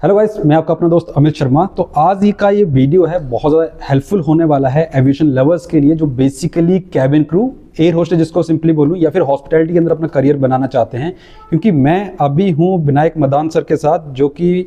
Hello guys, मैं आपका अपना दोस्त अमित शर्मा। तो आज ही का ये वीडियो है बहुत ज़्यादा हेल्पफुल होने वाला है एविएशन लवर्स के लिए, जो basically cabin crew, air hostess जिसको सिंपली बोलूँ, या फिर हॉस्पिटैलिटी के अंदर अपना करियर बनाना चाहते हैं। क्योंकि मैं अभी हूँ विनायक मदान सर के साथ, जो कि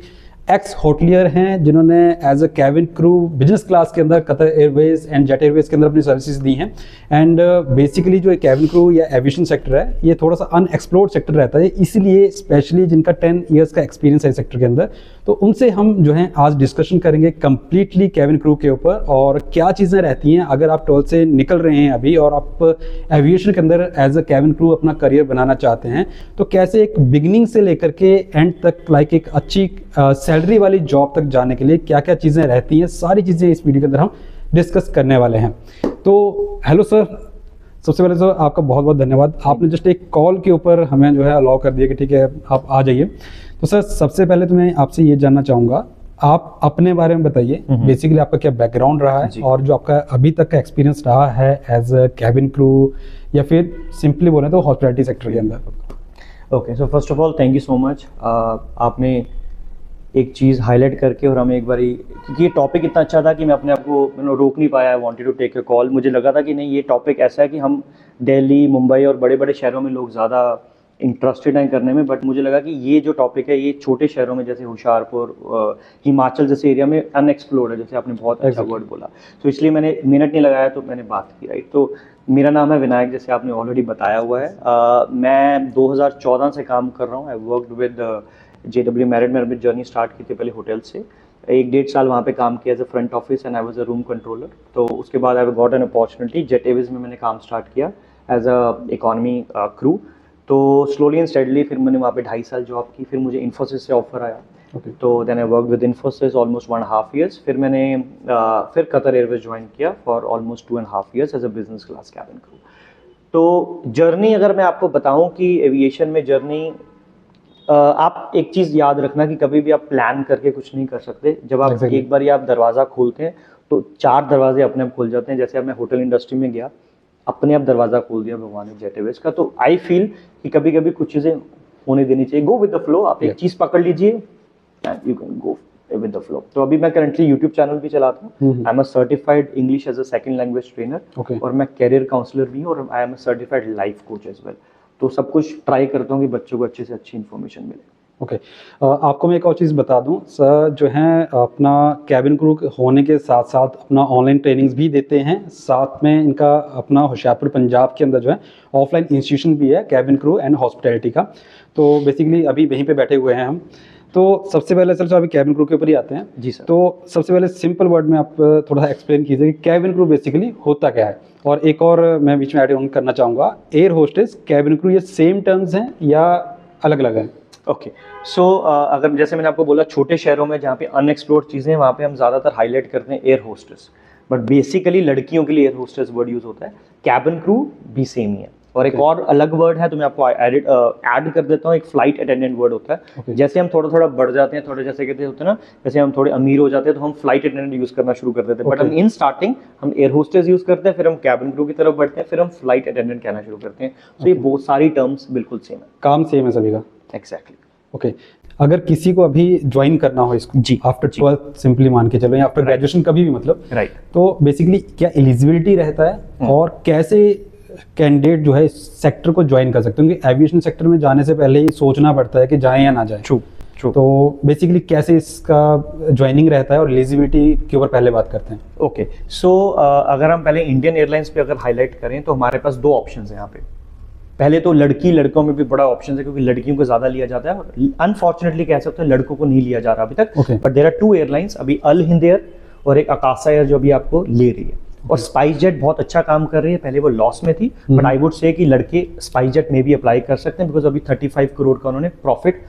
एक्स होटलियर हैं, जिन्होंने as a cabin crew business class के अंदर Qatar Airways and Jet Airways के अंदर अपनी सर्विसेज दी हैं। एंड बेसिकली जो कैबिन क्रू या एविएशन सेक्टर है, ये थोड़ा सा अनएक्सप्लोर्ड सेक्टर रहता है, इसलिए स्पेशली जिनका 10 इयर्स का एक्सपीरियंस है इस सेक्टर के अंदर, तो उनसे हम जो है आज डिस्कशन करेंगे कम्प्लीटली कैबिन क्रू के ऊपर, और क्या चीज़ें रहती हैं अगर आप 12 से निकल रहे हैं अभी और आप एविएशन के अंदर एज अ कैबिन क्रू अपना करियर बनाना चाहते हैं, तो कैसे एक बिगिनिंग से लेकर के एंड तक लाइक एक अच्छी सैलरी वाली जॉब तक जाने के लिए क्या क्या चीज़ें रहती हैं, सारी चीज़ें इस वीडियो के अंदर हम डिस्कस करने वाले हैं। तो हेलो सर, सबसे पहले तो आपका बहुत बहुत धन्यवाद। आपने जस्ट एक कॉल के ऊपर हमें जो है अलाउ कर दिया कि ठीक है आप आ जाइए। तो सर सबसे पहले तो मैं आपसे ये जानना चाहूँगा, आप अपने बारे में बताइए, बेसिकली आपका क्या बैकग्राउंड रहा है और जो आपका अभी तक का एक्सपीरियंस रहा है एज अ कैबिन क्रू या फिर सिंपली बोले तो हॉस्पिटैलिटी सेक्टर के अंदर। Okay, so first of all thank you so much. आपने एक चीज़ हाईलाइट करके और हमें एक बारी, क्योंकि ये टॉपिक इतना अच्छा था कि मैं अपने आप को रोक नहीं पाया। I wanted to take a call. मुझे लगा था कि नहीं, ये टॉपिक ऐसा है कि हम दिल्ली, मुंबई और बड़े बड़े शहरों में लोग ज़्यादा इंटरेस्टेड हैं करने में, बट मुझे लगा कि ये जो टॉपिक है ये छोटे शहरों में जैसे होशियारपुर, हिमाचल जैसे एरिया में अनएक्सप्लोर्ड है, जैसे आपने बहुत अच्छा वर्ड बोला। तो इसलिए मैंने मिनट नहीं लगाया, तो मैंने बात की। राइट, तो मेरा नाम है विनायक, जैसे आपने ऑलरेडी बताया हुआ है। मैं 2014 से काम कर रहा हूँ। I worked with JW married में अपनी जर्नी स्टार्ट की थी पहले होटल से। 1-1.5 साल वहाँ पे काम किया as a front office and I was a room controller. तो उसके बाद I got an opportunity Jet Airways में, मैंने काम स्टार्ट किया एज अ इकोनॉमी क्रू। तो स्लोली एंड स्टेडली फिर मैंने वहाँ पे 2.5 साल जॉब की। फिर मुझे इन्फोसिस से ऑफर आया। तो then I work with Infosys almost 1.5 years. फिर मैंने फिर कतर एयरवेज ज्वाइन किया for almost 2.5 years as a business class cabin crew. तो जर्नी अगर मैं आपको बताऊँ कि एविएशन में जर्नी, आप एक चीज़ याद रखना कि कभी भी आप प्लान करके कुछ नहीं कर सकते। जब आप एक बार आप दरवाज़ा खोलते हैं तो 4 दरवाजे अपने आप खुल जाते हैं। जैसे अब मैं होटल इंडस्ट्री में गया, अपने आप दरवाज़ा खोल दिया भगवान ने जेट एयरवेज का। तो आई फील कि कभी कभी कुछ चीज़ें होने देनी चाहिए। Go with the flow. आप एक चीज़ पकड़ लीजिए, you can go with the flow. तो अभी मैं करंटली यूट्यूब चैनल भी चलाता हूँ। I am a certified English as a second language trainer, और मैं कैरियर काउंसलर भी हूँ, और I am a certified life coach as well. तो सब कुछ ट्राई करता हूँ कि बच्चों को अच्छे से अच्छी इन्फॉर्मेशन मिले। ओके, आपको मैं एक और चीज़ बता दूं सर, जो है अपना कैबिन क्रू होने के साथ साथ अपना ऑनलाइन ट्रेनिंग्स भी देते हैं। साथ में इनका अपना होशियारपुर पंजाब के अंदर जो है ऑफलाइन इंस्टीट्यूशन भी है कैबिन क्रू एंड हॉस्पिटैलिटी का। तो बेसिकली अभी वहीं पे बैठे हुए हैं हम। तो सबसे पहले सर, जो अभी कैबिन क्रू के ऊपर ही आते हैं जी सर। तो सबसे पहले सिंपल वर्ड में आप थोड़ा सा एक्सप्लेन कीजिए कि कैबिन क्रू बेसिकली होता क्या है। और एक और मैं बीच में ऐड ऑन करना चाहूँगा, एयर होस्टेस, कैबिन क्रू, ये सेम टर्म्स हैं या अलग अलग हैं? ओके, सो अगर जैसे मैंने आपको बोला, छोटे शहरों में जहाँ पे अनएक्सप्लोर्ड चीज़ें हैं वहाँ पे हम ज़्यादातर हाईलाइट करते हैं एयर होस्टेस, बट बेसिकली लड़कियों के लिए एयर होस्टेस वर्ड यूज़ होता है। कैबिन क्रू भी सेम ही है। और एक और अलग वर्ड है, तो मैं आपको ऐड कर देता हूँ, एक फ्लाइट अटेंडेंट वर्ड होता है। जैसे हम थोड़ा थोड़ा बढ़ जाते हैं, थोड़े जैसे कहते होते हैं ना, जैसे हम थोड़े अमीर हो जाते हैं तो हम फ्लाइट अटेंडेंट यूज़ करना शुरू कर देते हैं। बट हम इन स्टार्टिंग हम एयर होस्टेस यूज़ करते हैं, फिर हम कैबिन क्रू की तरफ बढ़ते हैं, फिर हम फ्लाइट अटेंडेंट कहना शुरू करते हैं। तो ये बहुत सारी टर्म्स बिल्कुल सेम है, काम सेम है सभी का। एग्जैक्टली। ओके, अगर किसी को अभी ज्वाइन करना हो इसको, जी, आफ्टर 12th सिंपली मान के चलो, या आफ्टर ग्रेजुएशन कभी भी, मतलब राइट, तो बेसिकली क्या एलिजिबिलिटी रहता है और कैसे कैंडिडेट जो है इस सेक्टर को ज्वाइन कर सकते हैं? क्योंकि एविएशन सेक्टर में जाने से पहले ही सोचना पड़ता है कि जाएं या ना जाएं। ट्रू। तो बेसिकली कैसे इसका ज्वाइनिंग रहता है और एलिजिबिलिटी के ऊपर पहले बात करते हैं। ओके, सो अगर हम पहले इंडियन एयरलाइंस पे अगर हाईलाइट करें तो हमारे पास 2 ऑप्शंस हैं यहाँ पे। पहले तो लड़की लड़कों में भी बड़ा ऑप्शन है, क्योंकि लड़कियों को ज़्यादा लिया जाता है, और अनफॉर्चुनेटली कह सकते हैं लड़कों को नहीं लिया जा रहा अभी तक। बट देयर आर 2 एयरलाइंस, अभी अल हिंद एयर और एक आकाशा एयर, जो अभी आपको ले रही है। और स्पाइस जेट बहुत अच्छा काम कर रही है। पहले वो लॉस में थी, बट आई वुड से कि लड़के स्पाइस जेट में भी अप्लाई कर सकते हैं, बिकॉज अभी 35 करोड़ का उन्होंने प्रॉफिट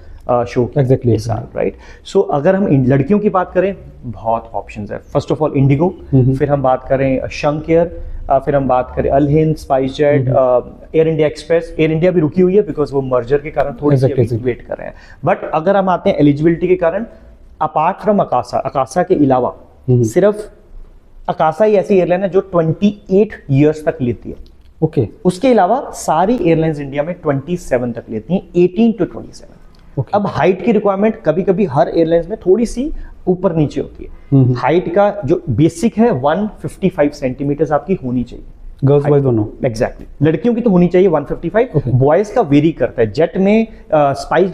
शो किया एग्जैक्टली इस साल। राइट, सो अगर हम लड़कियों की बात करें, बहुत ऑप्शंस है। फर्स्ट ऑफ ऑल इंडिगो, फिर हम बात करें शंक एयर, फिर हम बात करें Al Hind, SpiceJet, Air India Express. Air India भी रुकी हुई है बिकॉज वो मर्जर के कारण थोड़ी सी वेट कर रहे हैं। बट अगर हम आते हैं एलिजिबिलिटी के कारण, अपार्ट फ्रॉम आकाशा के अलावा सिर्फ आकाशा ही ऐसी एयरलाइन है जो 28 ईयर्स तक लेती है। ओके, उसके अलावा सारी एयरलाइंस इंडिया में 27 तक लेती हैं, 18 to 27। Okay. अब हाइट की रिक्वायरमेंट कभी कभी हर एयरलाइंस में थोड़ी सी ऊपर नीचे होती है। हाइट का जो बेसिक है 155 सेंटीमीटर आपकी होनी चाहिए, गर्ल्स बॉयज दोनों। एग्जैक्टली लड़कियों की तो होनी चाहिए 155, बॉयज का वेरी करता है। जेट में स्पाइस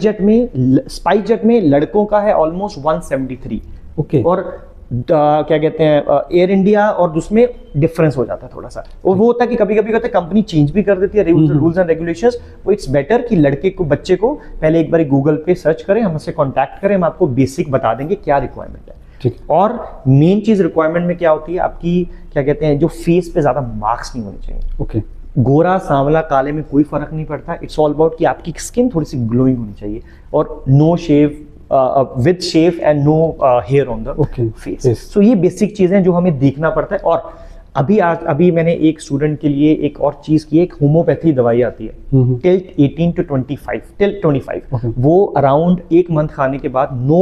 जेट में लड़कों का है ऑलमोस्ट 173। ओके। और क्या कहते हैं एयर इंडिया और उसमें डिफरेंस हो जाता है थोड़ा सा। और वो होता है कि कभी कभी कहते हैं कंपनी चेंज भी कर देती है रूल्स एंड रेगुलेशंस। वो इट्स बेटर कि लड़के को बच्चे को पहले एक बार गूगल पे सर्च करें, हमसे कांटेक्ट करें, हम आपको बेसिक बता देंगे क्या रिक्वायरमेंट है। ठीक। और मेन चीज रिक्वायरमेंट में क्या होती है आपकी, क्या कहते हैं, जो फेस पे ज्यादा मार्क्स नहीं होने चाहिए। ओके। गोरा सांवला काले में कोई फर्क नहीं पड़ता। इट्स ऑल अबाउट कि आपकी स्किन थोड़ी सी ग्लोइंग होनी चाहिए और no shave with shave and no hair on the face. So ये बेसिक चीजें जो हमें देखना पड़ता है। और अभी मैंने एक स्टूडेंट के लिए एक और चीज की, एक होम्योपैथी दवाई आती है टिल 18 to 25 टिल 25। वो अराउंड एक मंथ खाने के बाद नो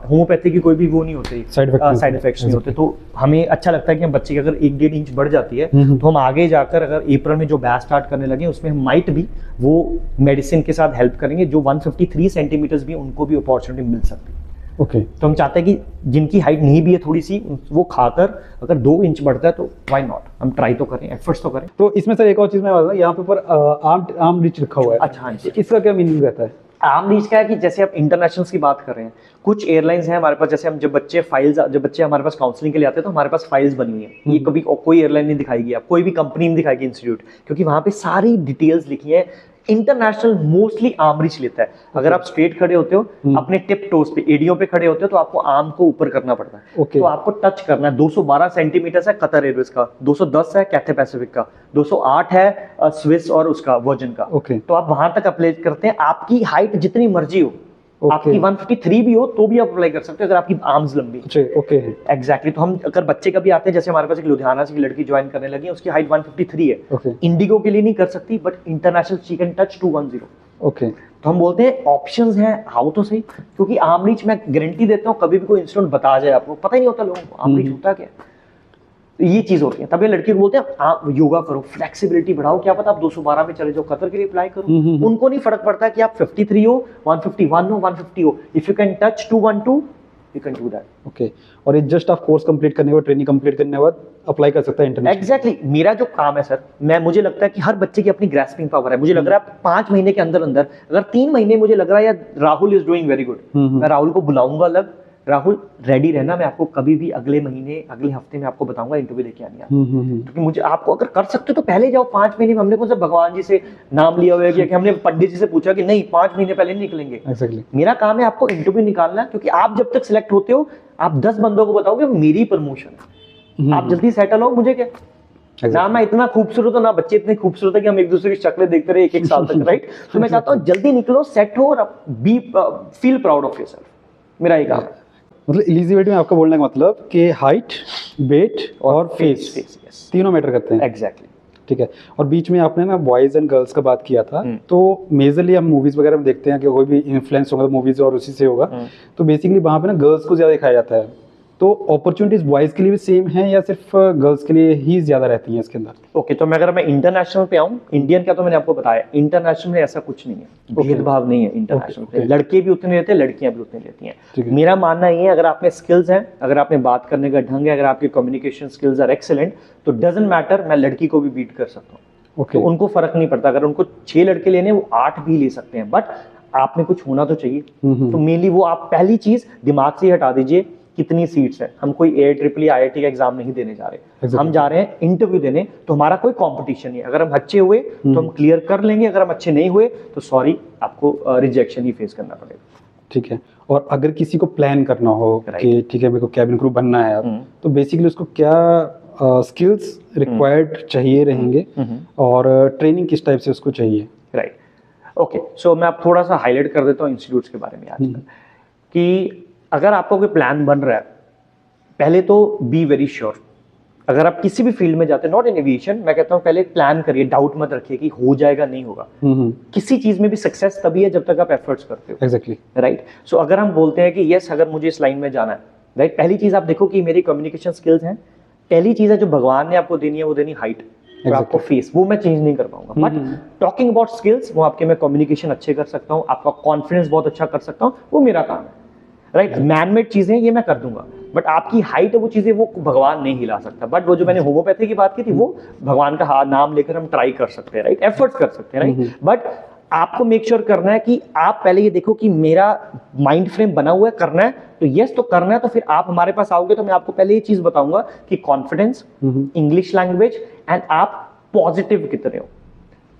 होम्योपैथी की कोई भी वो नहीं होती, साइड इफेक्ट्स नहीं होते। तो हमें अच्छा लगता है कि हम बच्चे की अगर 1-1.5 इंच बढ़ जाती है तो हम आगे जाकर अगर अप्रैल में जो बैच स्टार्ट करने लगे उसमें हम माइट भी वो मेडिसिन के साथ हेल्प करेंगे। जो 153 सेंटीमीटर्स भी उनको भी अपॉर्चुनिटी मिल सकती है। ओके। तो हम चाहते हैं कि जिनकी हाइट नहीं भी है थोड़ी सी, वो खाकर अगर 2 इंच बढ़ता है तो व्हाई नॉट, हम ट्राई तो करें, एफर्ट्स तो करें। तो इसमें सर एक और चीज मैं बता, यहाँ पे ऊपर आर्म रीच लिखा हुआ है। अच्छा, हाँ जी। इसका क्या मीनिंग रहता है? आर्म रीच का है कि जैसे आप इंटरनेशनल्स की बात कर रहे हैं, कुछ एयरलाइंस हैं हमारे पास, जैसे हम जब बच्चे हमारे पास काउंसलिंग के लिए आते हैं तो हमारे पास फाइल्स बनी हुई है। ये कभी कोई एयरलाइन नहीं दिखाएगी, आप कोई भी कंपनी नहीं दिखाएगी इंस्टीट्यूट, क्योंकि वहां पे सारी डिटेल्स लिखी है। इंटरनेशनल मोस्टली आर्म रीच लेता है। अगर आप स्ट्रेट खड़े होते हो अपने टिप टोस पे, एडियो पे खड़े होते हो तो आपको आर्म को ऊपर करना पड़ता है। तो आपको टच करना है। 212 सेंटीमीटर है कतर एयरवेज का, 210 है कैथे पैसिफिक का, 208 है स्विस और उसका वर्जिन का। तो आप वहां तक अप्लाई करते हैं। आपकी हाइट जितनी मर्जी हो, आपकी 153 भी हो तो भी आप अप्लाई कर सकते हो अगर आपकी आर्म्स लंबी। ओके। एग्जैक्टली। तो हम अगर बच्चे कभी आते हैं, जैसे हमारे पास एक लुधियाना से लड़की ज्वाइन करने लगी है, उसकी हाइट 153 है। इंडिगो के लिए नहीं कर सकती, but international she can touch 210। Okay. तो हम बोलते हैं ऑप्शंस हैं, आओ तो सही। क्योंकि आर्म रीच मैं गारंटी देता हूँ कभी भी कोई इंस्टीट्यूट बता जाए, आपको पता ही नहीं होता लोगों को आर्म रीच होता क्या। तो ये चीज होती है। तब ये लड़की को बोलते हैं आप योगा करो, फ्लेक्सिबिलिटी बढ़ाओ, क्या पता आप 212 में चले जाओ, कतर के लिए अप्लाई करो। उनको नहीं फर्क पड़ता कि आप 53 हो, 151 हो, 150 हो। If you can touch 212 you can do that. Okay. और ये जस्ट आप कोर्स कंप्लीट करने के बाद, ट्रेनिंग कंप्लीट करने के बाद अप्लाई कर सकता है इंटरनेशनल। एग्जैक्टली। मेरा जो काम है सर, मुझे लगता है कि हर बच्चे की अपनी ग्रास्पिंग पावर है। मुझे लग रहा है 5 महीने के अंदर अगर 3 महीने मुझे लग रहा है यार Rahul is doing very good, मैं राहुल को बुलाऊंगा अलग। राहुल रेडी रहना, मैं आपको कभी भी अगले महीने अगले हफ्ते में आपको बताऊंगा इंटरव्यू देके आनी है। क्योंकि मुझे आपको अगर कर सकते हो तो पहले जाओ। 5 महीने में हमने कौन सा भगवान जी से नाम लिया हुआ है कि हमने पंडित जी से पूछा कि नहीं 5 महीने पहले नहीं निकलेंगे। Exactly. मेरा काम है आपको इंटरव्यू निकालना, क्योंकि आप जब तक सिलेक्ट होते हो आप 10 बंदों को बताओगे मेरी प्रमोशन है। आप जल्दी सेटल हो, मुझे क्या ना मैं इतना खूबसूरत हूं ना बच्चे इतने खूबसूरत है कि हम एक दूसरे की शक्लें देखते रहे 1-1 साल तक। राइट। तो मैं चाहता हूँ जल्दी निकलो, सेट हो और be feel proud of yourself. मेरा ये काम है। मतलब इलीजिबिलिटी में आपका बोलने का मतलब कि हाइट, वेट और फेस तीनों मैटर करते हैं। एग्जैक्टली। ठीक है। और बीच में आपने ना बॉयज एंड गर्ल्स का बात किया था, तो मेजरली हम मूवीज वगैरह में देखते हैं कि कोई भी इन्फ्लुएंस होगा मूवीज और उसी से होगा। तो बेसिकली वहाँ पे ना गर्ल्स को ज़्यादा दिखाया जाता है। तो अपॉर्चुनिटीज बॉयज के लिए भी सेम है या सिर्फ गर्ल्स के लिए ही ज्यादा रहती हैं इसके अंदर? ओके। तो अगर मैं इंटरनेशनल पे आऊँ, इंडियन का तो मैंने आपको बताया, इंटरनेशनल में ऐसा कुछ नहीं है, भेदभाव नहीं है इंटरनेशनल पे। लड़के भी उतने लेते हैं, लड़कियां भी उतने लेती हैं। मेरा मानना ये है अगर आप में स्किल्स हैं, अगर आप में बात करने का ढंग है, अगर आपके कम्युनिकेशन स्किल्स आर एक्सीलेंट, तो डजंट मैटर, मैं लड़की को भी बीट कर सकता हूँ। तो उनको फर्क नहीं पड़ता। अगर उनको 6 लड़के लेने वो 8 भी ले सकते हैं, बट आप में कुछ होना तो चाहिए। तो मेनली वो आप पहली चीज दिमाग से हटा दीजिए, कितनी सीट्स हैं। हम कोई AIEEE IIT का एग्जाम नहीं देने जा रहे, हम जा रहे हैं इंटरव्यू देने। तो हमारा कोई कंपटीशन नहीं है। अगर हम अच्छे हुए तो हम क्लियर कर लेंगे, अगर हम अच्छे नहीं हुए तो सॉरी, आपको रिजेक्शन ही फेस करना पड़ेगा। ठीक है। और अगर किसी को प्लान करना हो कि ठीक है मेरे को कैबिन क्रू बनना है अब, तो बेसिकली उसको क्या स्किल्स रिक्वायर्ड चाहिए रहेंगे और ट्रेनिंग किस टाइप से उसको चाहिए? राइट। ओके। सो मैं आप थोड़ा सा हाईलाइट कर देता हूँ इंस्टीट्यूट्स के बारे में आजकल, कि अगर आपका कोई प्लान बन रहा है, पहले तो बी वेरी श्योर। अगर आप किसी भी फील्ड में जाते हैं, नॉट इन एविएशन, मैं कहता हूँ पहले प्लान करिए, डाउट मत रखिए कि हो जाएगा नहीं होगा। किसी चीज में भी सक्सेस तभी है जब तक आप एफर्ट्स करते हो। एग्जैक्टली। राइट। सो अगर हम बोलते हैं कि यस अगर मुझे इस लाइन में जाना है, राइट, पहली चीज आप देखो कि मेरी कम्युनिकेशन स्किल्स हैं। पहली चीज है जो भगवान ने आपको देनी है वो देनी हाइट। और आपको फेस, वो मैं चेंज नहीं कर पाऊंगा। बट टॉकिंग अबाउट स्किल्स, वो आपके मैं कम्युनिकेशन अच्छे कर सकता हूँ, आपका कॉन्फिडेंस बहुत अच्छा कर सकता हूँ, वो मेरा काम है, राइट। मैनमेड चीजें ये मैं कर दूंगा, बट आपकी हाइट है वो चीजें वो भगवान नहीं हिला सकता। बट वो जो मैंने होम्योपैथी की बात की थी, वो भगवान का नाम लेकर हम ट्राई कर सकते हैं, राइट, एफर्ट्स कर सकते हैं, राइट। बट आपको मेक श्योर करना है कि आप पहले ये देखो कि मेरा माइंड फ्रेम बना हुआ है, करना है तो यस, तो करना है तो फिर आप हमारे पास आओगे तो मैं आपको पहले ये चीज बताऊंगा कि कॉन्फिडेंस, इंग्लिश लैंग्वेज एंड आप पॉजिटिव कितने हो,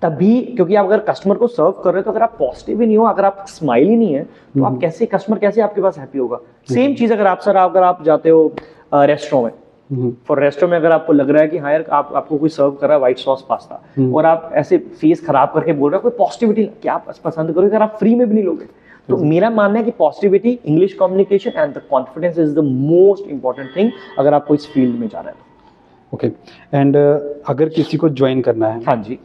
तभी। क्योंकि आप अगर कस्टमर को सर्व कर रहे हो तो अगर आप पॉजिटिव ही नहीं हो, अगर आप स्माइल ही नहीं है, तो आप कैसे, कस्टमर कैसे आपके पास हैप्पी होगा। सेम चीज अगर आप जाते हो रेस्टोरेंट में, फॉर रेस्टोरेंट में अगर आपको लग रहा है कि हाँ यार आपको कोई सर्व कर रहा है व्हाइट सॉस पास्ता और आप ऐसे फेस खराब करके बोल रहे हो, कोई पॉजिटिविटी क्या आप पसंद करोगे अगर आप फ्री में भी नहीं लोगे। तो मेरा मानना है कि positivity, English communication and the confidence is the most important thing अगर आप कोई इस फील्ड में जा रहे हैं। ओके, एंड अगर किसी को ज्वाइन करना है, हाँ जी,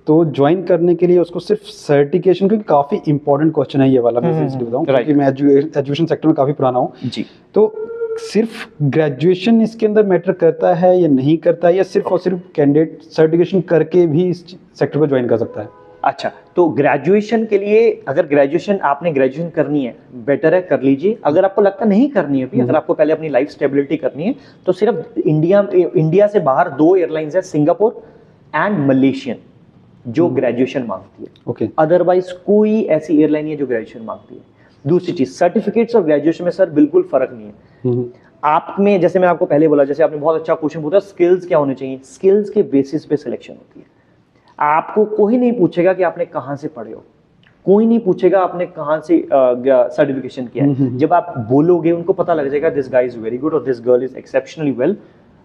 तो ज्वाइन करने के लिए उसको सिर्फ सर्टिफिकेशन, क्योंकि काफ़ी इंपॉर्टेंट क्वेश्चन है ये वाला, मैं इसलिए बताऊँ क्योंकि मैं एजुकेशन सेक्टर में काफ़ी पुराना हूँ जी। तो सिर्फ ग्रेजुएशन इसके अंदर मैटर करता है या नहीं करता है, या सिर्फ और सिर्फ कैंडिडेट सर्टिफिकेशन करके भी इस सेक्टर को ज्वाइन कर सकता है? अच्छा, तो ग्रेजुएशन के लिए, अगर ग्रेजुएशन आपने ग्रेजुएशन करनी है, बेटर है कर लीजिए। अगर आपको लगता नहीं करनी है भी, अगर आपको पहले अपनी लाइफ स्टेबिलिटी करनी है, तो सिर्फ इंडिया से बाहर 2 एयरलाइंस है, सिंगापुर एंड मलेशियन, जो ग्रेजुएशन मांगती है। ओके, अदरवाइज कोई ऐसी एयरलाइन है जो ग्रेजुएशन मांगती है। दूसरी चीज, सर्टिफिकेट्स और ग्रेजुएशन में सर बिल्कुल फर्क नहीं है। आप में, जैसे मैं आपको पहले बोला, जैसे आपने बहुत अच्छा क्वेश्चन पूछा, स्किल्स क्या होने चाहिए, स्किल्स के बेसिस पे सिलेक्शन होती है। आपको कोई नहीं पूछेगा कि आपने कहां से पढ़े हो, कोई नहीं पूछेगा आपने कहां से सर्टिफिकेशन किया है। जब आप बोलोगे उनको पता लग जाएगा this guy is very good और this girl is exceptionally well,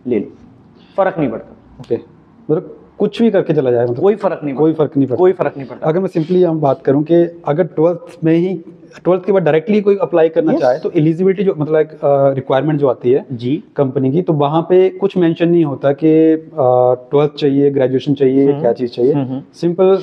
ले लो, फर्क नहीं पड़ता। ओके, मतलब कुछ भी करके चला जाए, मतलब कोई फर्क नहीं पड़ता। अगर मैं सिंपली हम बात करूं कि अगर 12th के बाद डायरेक्टली कोई अप्लाई करना चाहे, तो एलिजिबिलिटी जो मतलब रिक्वायरमेंट जो आती है जी कंपनी की, तो वहां पे कुछ मेंशन नहीं होता कि 12th चाहिए, ग्रेजुएशन चाहिए, क्या चीज चाहिए, सिंपल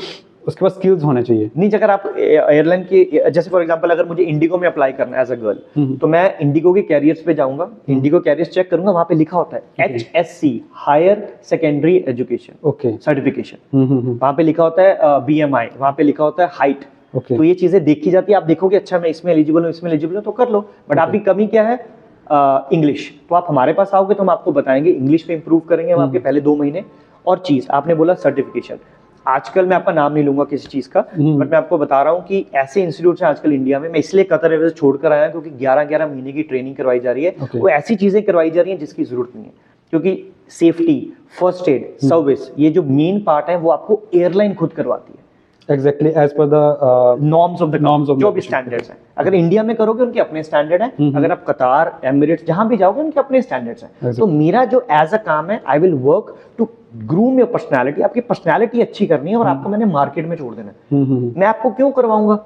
उसके पास स्किल्स होने चाहिए। नहीं, अगर आप एयरलाइन के, जैसे फॉर एग्जांपल अगर मुझे इंडिगो में अप्लाई करना है एज अ गर्ल, तो मैं इंडिगो के कैरियर्स पे जाऊंगा, इंडिगो कैरियर्स चेक करूंगा, वहां पे लिखा होता है HSC, higher secondary education, okay, certification. वहां पे लिखा होता है BMI, वहां पे लिखा होता है हाइट। ओके, तो ये चीजें देखी जाती है, आप देखोगे अच्छा मैं इसमें एलिजिबल हूँ, इसमें एलिजिबल हूँ, तो कर लो। बट आपकी कमी क्या है, इंग्लिश। तो आप हमारे पास आओगे तो हम आपको बताएंगे, इंग्लिश पे इंप्रूव करेंगे हम आपके पहले 2 महीने। और चीज आपने बोला सर्टिफिकेशन, आजकल मैं आपका नाम नहीं लूंगा किसी चीज का, बट मैं आपको बता रहा हूँ कि ऐसे इंस्टीट्यूट हैं आजकल इंडिया में। मैं इसलिए कतर एयरवेज छोड़कर आया क्योंकि 11-11 महीने की ट्रेनिंग करवाई जा रही है। वो ऐसी चीजें करवाई जा रही हैं जिसकी जरूरत नहीं है, क्योंकि सेफ्टी, फर्स्ट एड, सर्विस, ये जो मेन पार्ट है वो आपको एयरलाइन खुद करवाती है, exactly as per the norms of the जो भी स्टैंडर्ड्स हैं। अगर इंडिया में करोगे उनके अपने स्टैंडर्ड हैं, अगर आप कतार, एमिरेट्स, जहां भी जाओगे उनके अपने स्टैंडर्ड्स हैं। तो मेरा जो एज अ काम है, I will work to groom your personality. आपकी पर्सनैलिटी अच्छी करनी है और आपको मैंने मार्केट में छोड़ देना है। मैं आपको क्यों करवाऊंगा,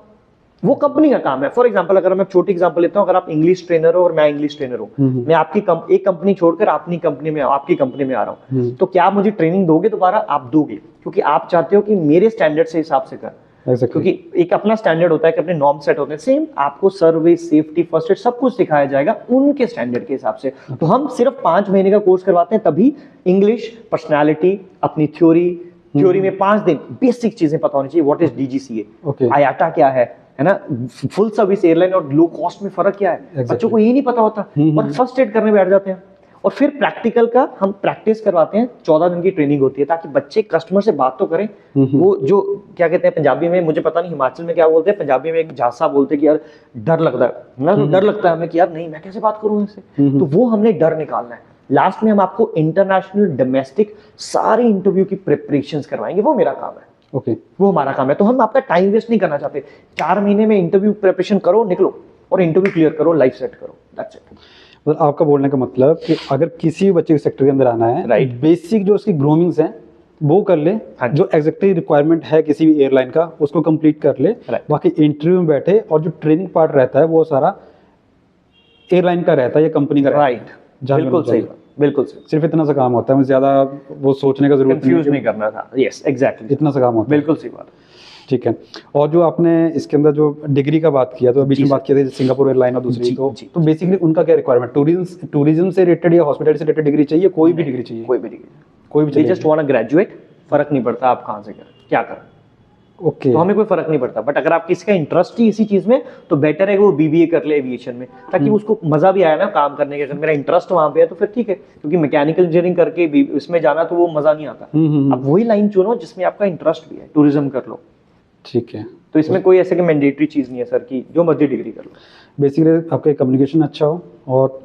वो कंपनी का काम है। फॉर एग्जांपल अगर मैं छोटी एग्जांपल लेता हूं, अगर आप इंग्लिश ट्रेनर हो और मैं इंग्लिश ट्रेनर हूं, मैं आपकी एक कंपनी छोड़कर अपनी कंपनी में, आपकी कंपनी में आ रहा हूं, तो क्या आप मुझे ट्रेनिंग दोगे दोबारा? आप दोगे, क्योंकि आप चाहते हो कि मेरे स्टैंडर्ड से हिसाब से कर। क्योंकि एक अपना स्टैंडर्ड होता है कि अपने नॉर्म सेट होते हैं, सेम आपको सर्विस, सेफ्टी, फर्स्ट एड सब कुछ सिखाया जाएगा उनके स्टैंडर्ड के हिसाब से। तो हम सिर्फ 5 महीने का कोर्स करवाते हैं, तभी इंग्लिश, पर्सनालिटी, अपनी थ्योरी में 5 दिन बेसिक चीजें पता होनी चाहिए। व्हाट इज DGCA, IATA क्या है ना, फुल सर्विस एयरलाइन और लो कॉस्ट में फर्क क्या है, बच्चों को ये नहीं पता होता और फर्स्ट एड करने बैठ जाते हैं। और फिर प्रैक्टिकल का हम प्रैक्टिस करवाते हैं, 14 दिन की ट्रेनिंग होती है, ताकि बच्चे कस्टमर से बात तो करें। वो जो क्या कहते हैं पंजाबी में, मुझे पता नहीं हिमाचल में क्या बोलते हैं, पंजाबी में एक झांसा बोलते हैं कि यार डर लगता है ना, तो डर लगता है हमें कि यार नहीं मैं कैसे बात करूं इससे। तो वो हमने डर निकालना है। लास्ट में हम आपको इंटरनेशनल, डोमेस्टिक सारी इंटरव्यू की प्रिपरेशंस करवाएंगे, वो मेरा काम है। ओके, वो हमारा काम है। तो हम आपका टाइम वेस्ट नहीं करना चाहते। 4 महीने में इंटरव्यू प्रिपरेशन करो, निकलो और इंटरव्यू क्लियर करो, लाइफ सेट करो, दैट्स इट। मतलब आपका बोलने का मतलब कि अगर किसी भी बच्चे के सेक्टर के अंदर आना है, राइट, बेसिक जो उसकी ग्रूमिंग्स हैं वो कर ले, जो एग्जैक्टली रिक्वायरमेंट है किसी भी एयरलाइन का उसको कंप्लीट कर ले, बाकी इंटरव्यू में बैठे और जो ट्रेनिंग पार्ट रहता है वो सारा एयरलाइन का रहता है या कंपनी का, राइट, बिल्कुल सही, बिल्कुल सही। सिर्फ इतना सा काम होता है, ज्यादा वो सोचने का जरूरत नहीं, कंफ्यूज नहीं करना था। यस, एग्जैक्टली, इतना सा काम होता है, बिल्कुल सही बात। ठीक है। और जो आपने इसके अंदर जो डिग्री का बात किया, तो बीच में बात किया था सिंगापुर एयरलाइन और दूसरी, तो बेसिकली उनका क्या रिक्वायरमेंट, टूरिज्म से रिलेटेड या हॉस्पिटैलिटी से रिलेटेड डिग्री चाहिए, कोई भी डिग्री चाहिए? कोई भी डिग्री, कोई भी, जस्ट वांट टू ग्रेजुएट फर्क नहीं पड़ता आप कहाँ से करें, क्या करें। ओके तो हमें कोई फर्क नहीं पड़ता, बट अगर आप किसी का इंटरेस्ट ही इसी चीज में, तो बेटर है कि वो बीबीए कर ले एविएशन में, ताकि उसको मजा भी आया ना काम करने के। अगर मेरा इंटरेस्ट वहां पे है तो फिर ठीक है, क्योंकि मैकेनिकल इंजीनियरिंग करके इसमें जाना तो वो मजा नहीं आता। अब वही लाइन चुनो जिसमें आपका इंटरेस्ट भी है, टूरिज्म कर लो, ठीक है। तो इसमें कोई ऐसे कि मैंडेटरी चीज नहीं है सर कि जो मर्जी डिग्री कर लो। बेसिकली आपका कम्युनिकेशन अच्छा हो और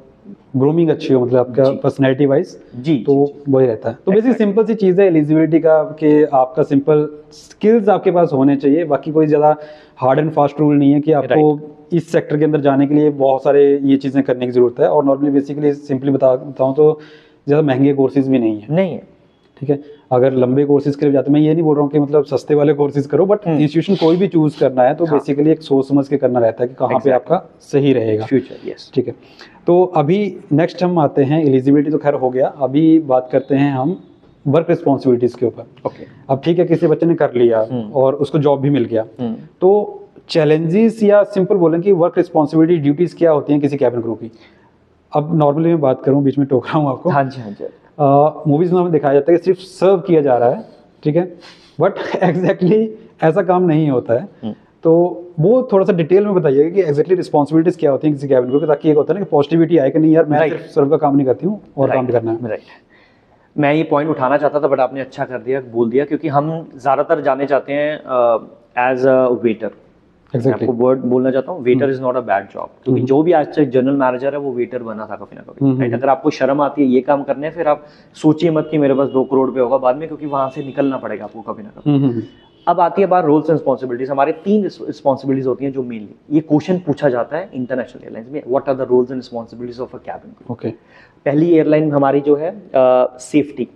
ग्रूमिंग अच्छी हो, मतलब आपका पर्सनैलिटी वाइज, जी तो वही रहता है। तो बेसिक सिंपल सी चीज़ है एलिजिबिलिटी का, कि आपका सिंपल स्किल्स आपके पास होने चाहिए, बाकी कोई ज़्यादा हार्ड एंड फास्ट रूल नहीं है कि आपको इस सेक्टर के अंदर जाने के लिए बहुत सारे ये चीज़ें करने की ज़रूरत है। और नॉर्मली बेसिकली सिंपली बताऊँ तो ज़्यादा महंगे कोर्सेज भी नहीं है, ठीक है। अगर लंबे कोर्सेज के लिए जाते, मैं ये नहीं बोल रहा हूँ कि मतलब सस्ते वाले कोर्सेज करो, बट इंस्टीट्यूशन कोई भी चूज करना है तो बेसिकली एक सोच समझ के करना रहता है कि कहाँ पे आपका सही रहेगा फ्यूचर। यस, ठीक है। तो अभी नेक्स्ट हम आते हैं, एलिजिबिलिटी तो खैर हो गया, अभी बात करते हैं हम वर्क रिस्पॉन्सिबिलिटीज के ऊपर। ओके, अब ठीक है, किसी बच्चे ने कर लिया और उसको जॉब भी मिल गया, तो चैलेंजेस या सिंपल बोलें कि वर्क रिस्पॉन्सिबिलिटी ड्यूटीज क्या होती हैं किसी कैबिन क्रू की। अब नॉर्मली मैं बात करूँ, बीच में टोक रहा हूँ आपको। हाँ जी, हाँ जी। मूवीज में हमें दिखाया जाता है कि सिर्फ सर्व किया जा रहा है, ठीक है, बट एग्जैक्टली ऐसा काम नहीं होता है। तो वो थोड़ा सा डिटेल में बताइएगा कि एग्जैक्टली रिस्पॉन्सिबिलिटीज क्या होती हैं किसी कैबिन क्रू की, ताकि एक होता है ना कि पॉजिटिविटी आए कि नहीं यार मैं सिर्फ सर्व का काम नहीं करती हूँ और काम भी करना है। राइट, मैं ये पॉइंट उठाना चाहता था, बट आपने अच्छा कर दिया, बोल दिया, क्योंकि हम ज़्यादातर जाने चाहते हैं एज अ वेटर। मैं आपको वर्ड बोलना चाहता हूँ, waiter is not a bad job, क्योंकि जो भी आज तक जनरल मैनेजर है वो वेटर बना था कभी ना कभी, राइट। अगर आपको शर्म आती है ये काम करने, फिर आप सोचिए मत कि मेरे पास 2 करोड़ रुपए होगा बाद में, क्योंकि वहां से निकलना पड़ेगा आपको कभी ना कभी। अब आती है बात रोल्स एंड रिस्पॉन्सिबिलिटीज। हमारे 3 रिस्पॉन्सिबिलिटीज होती हैं जो मेनली ये क्वेश्चन पूछा जाता है इंटरनेशनल एयरलाइंस में, what are the roles and responsibilities of a cabin crew. Okay, पहली एयरलाइन हमारी जो है सेफ्टी।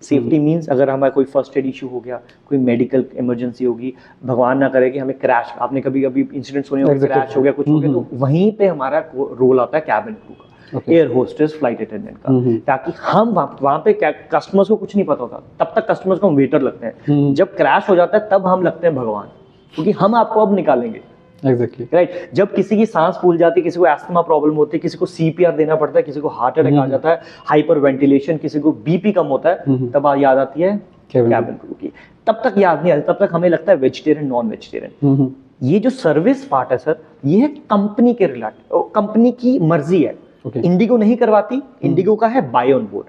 सेफ्टी मीन्स अगर हमारा कोई फर्स्ट एड इशू हो गया, कोई मेडिकल इमरजेंसी होगी, भगवान ना करे कि हमें क्रैश, आपने कभी कभी इंसिडेंट सुने होंगे, क्रैश हो गया, कुछ हो गया, तो वहीं पे हमारा रोल आता है कैबिन क्रू का, एयर होस्टेस, फ्लाइट अटेंडेंट का, ताकि हम वहाँ पे कस्टमर्स को कुछ नहीं पता होता, तब तक कस्टमर्स को हम वेटर लगते हैं, जब क्रैश हो जाता है तब हम लगते हैं भगवान, क्योंकि हम आपको अब निकालेंगे। Exactly, right. जब किसी की सांस फूल जाती है, किसी को एस्थमा प्रॉब्लम होती है, किसी को सीपीआर देना पड़ता है, किसी को हार्ट अटैक आ जाता है, हाइपर वेंटिलेशन, किसी को बीपी कम होता है, तब याद आती है कैबिन क्रू की। तब तक याद नहीं आती, तब तक हमें लगता है वेजिटेरियन, नॉन वेजिटेरियन। ये जो सर्विस पार्ट है सर, ये है कंपनी के रिलेटेड, कंपनी की मर्जी है। इंडिगो नहीं करवाती, इंडिगो का है बाय ऑन बोर्ड।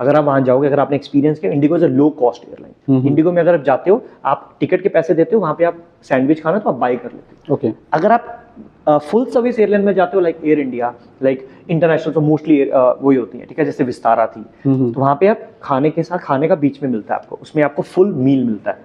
अगर आप वहां जाओगे, अगर आपने एक्सपीरियंस किया, Indigo is a low cost airline. Indigo में अगर आप जाते हो, आप टिकट के पैसे देते हो, वहां पे आप सैंडविच खाना तो आप बाय कर लेते हो। अगर आप फुल सर्विस एयरलाइन में जाते हो, like air India, like international, तो मोस्टली वही होती है, ठीक है, जैसे विस्तारा थी, तो वहां पे आप खाने के साथ, खाने का बीच में मिलता है आपको, उसमें आपको फुल मील मिलता है,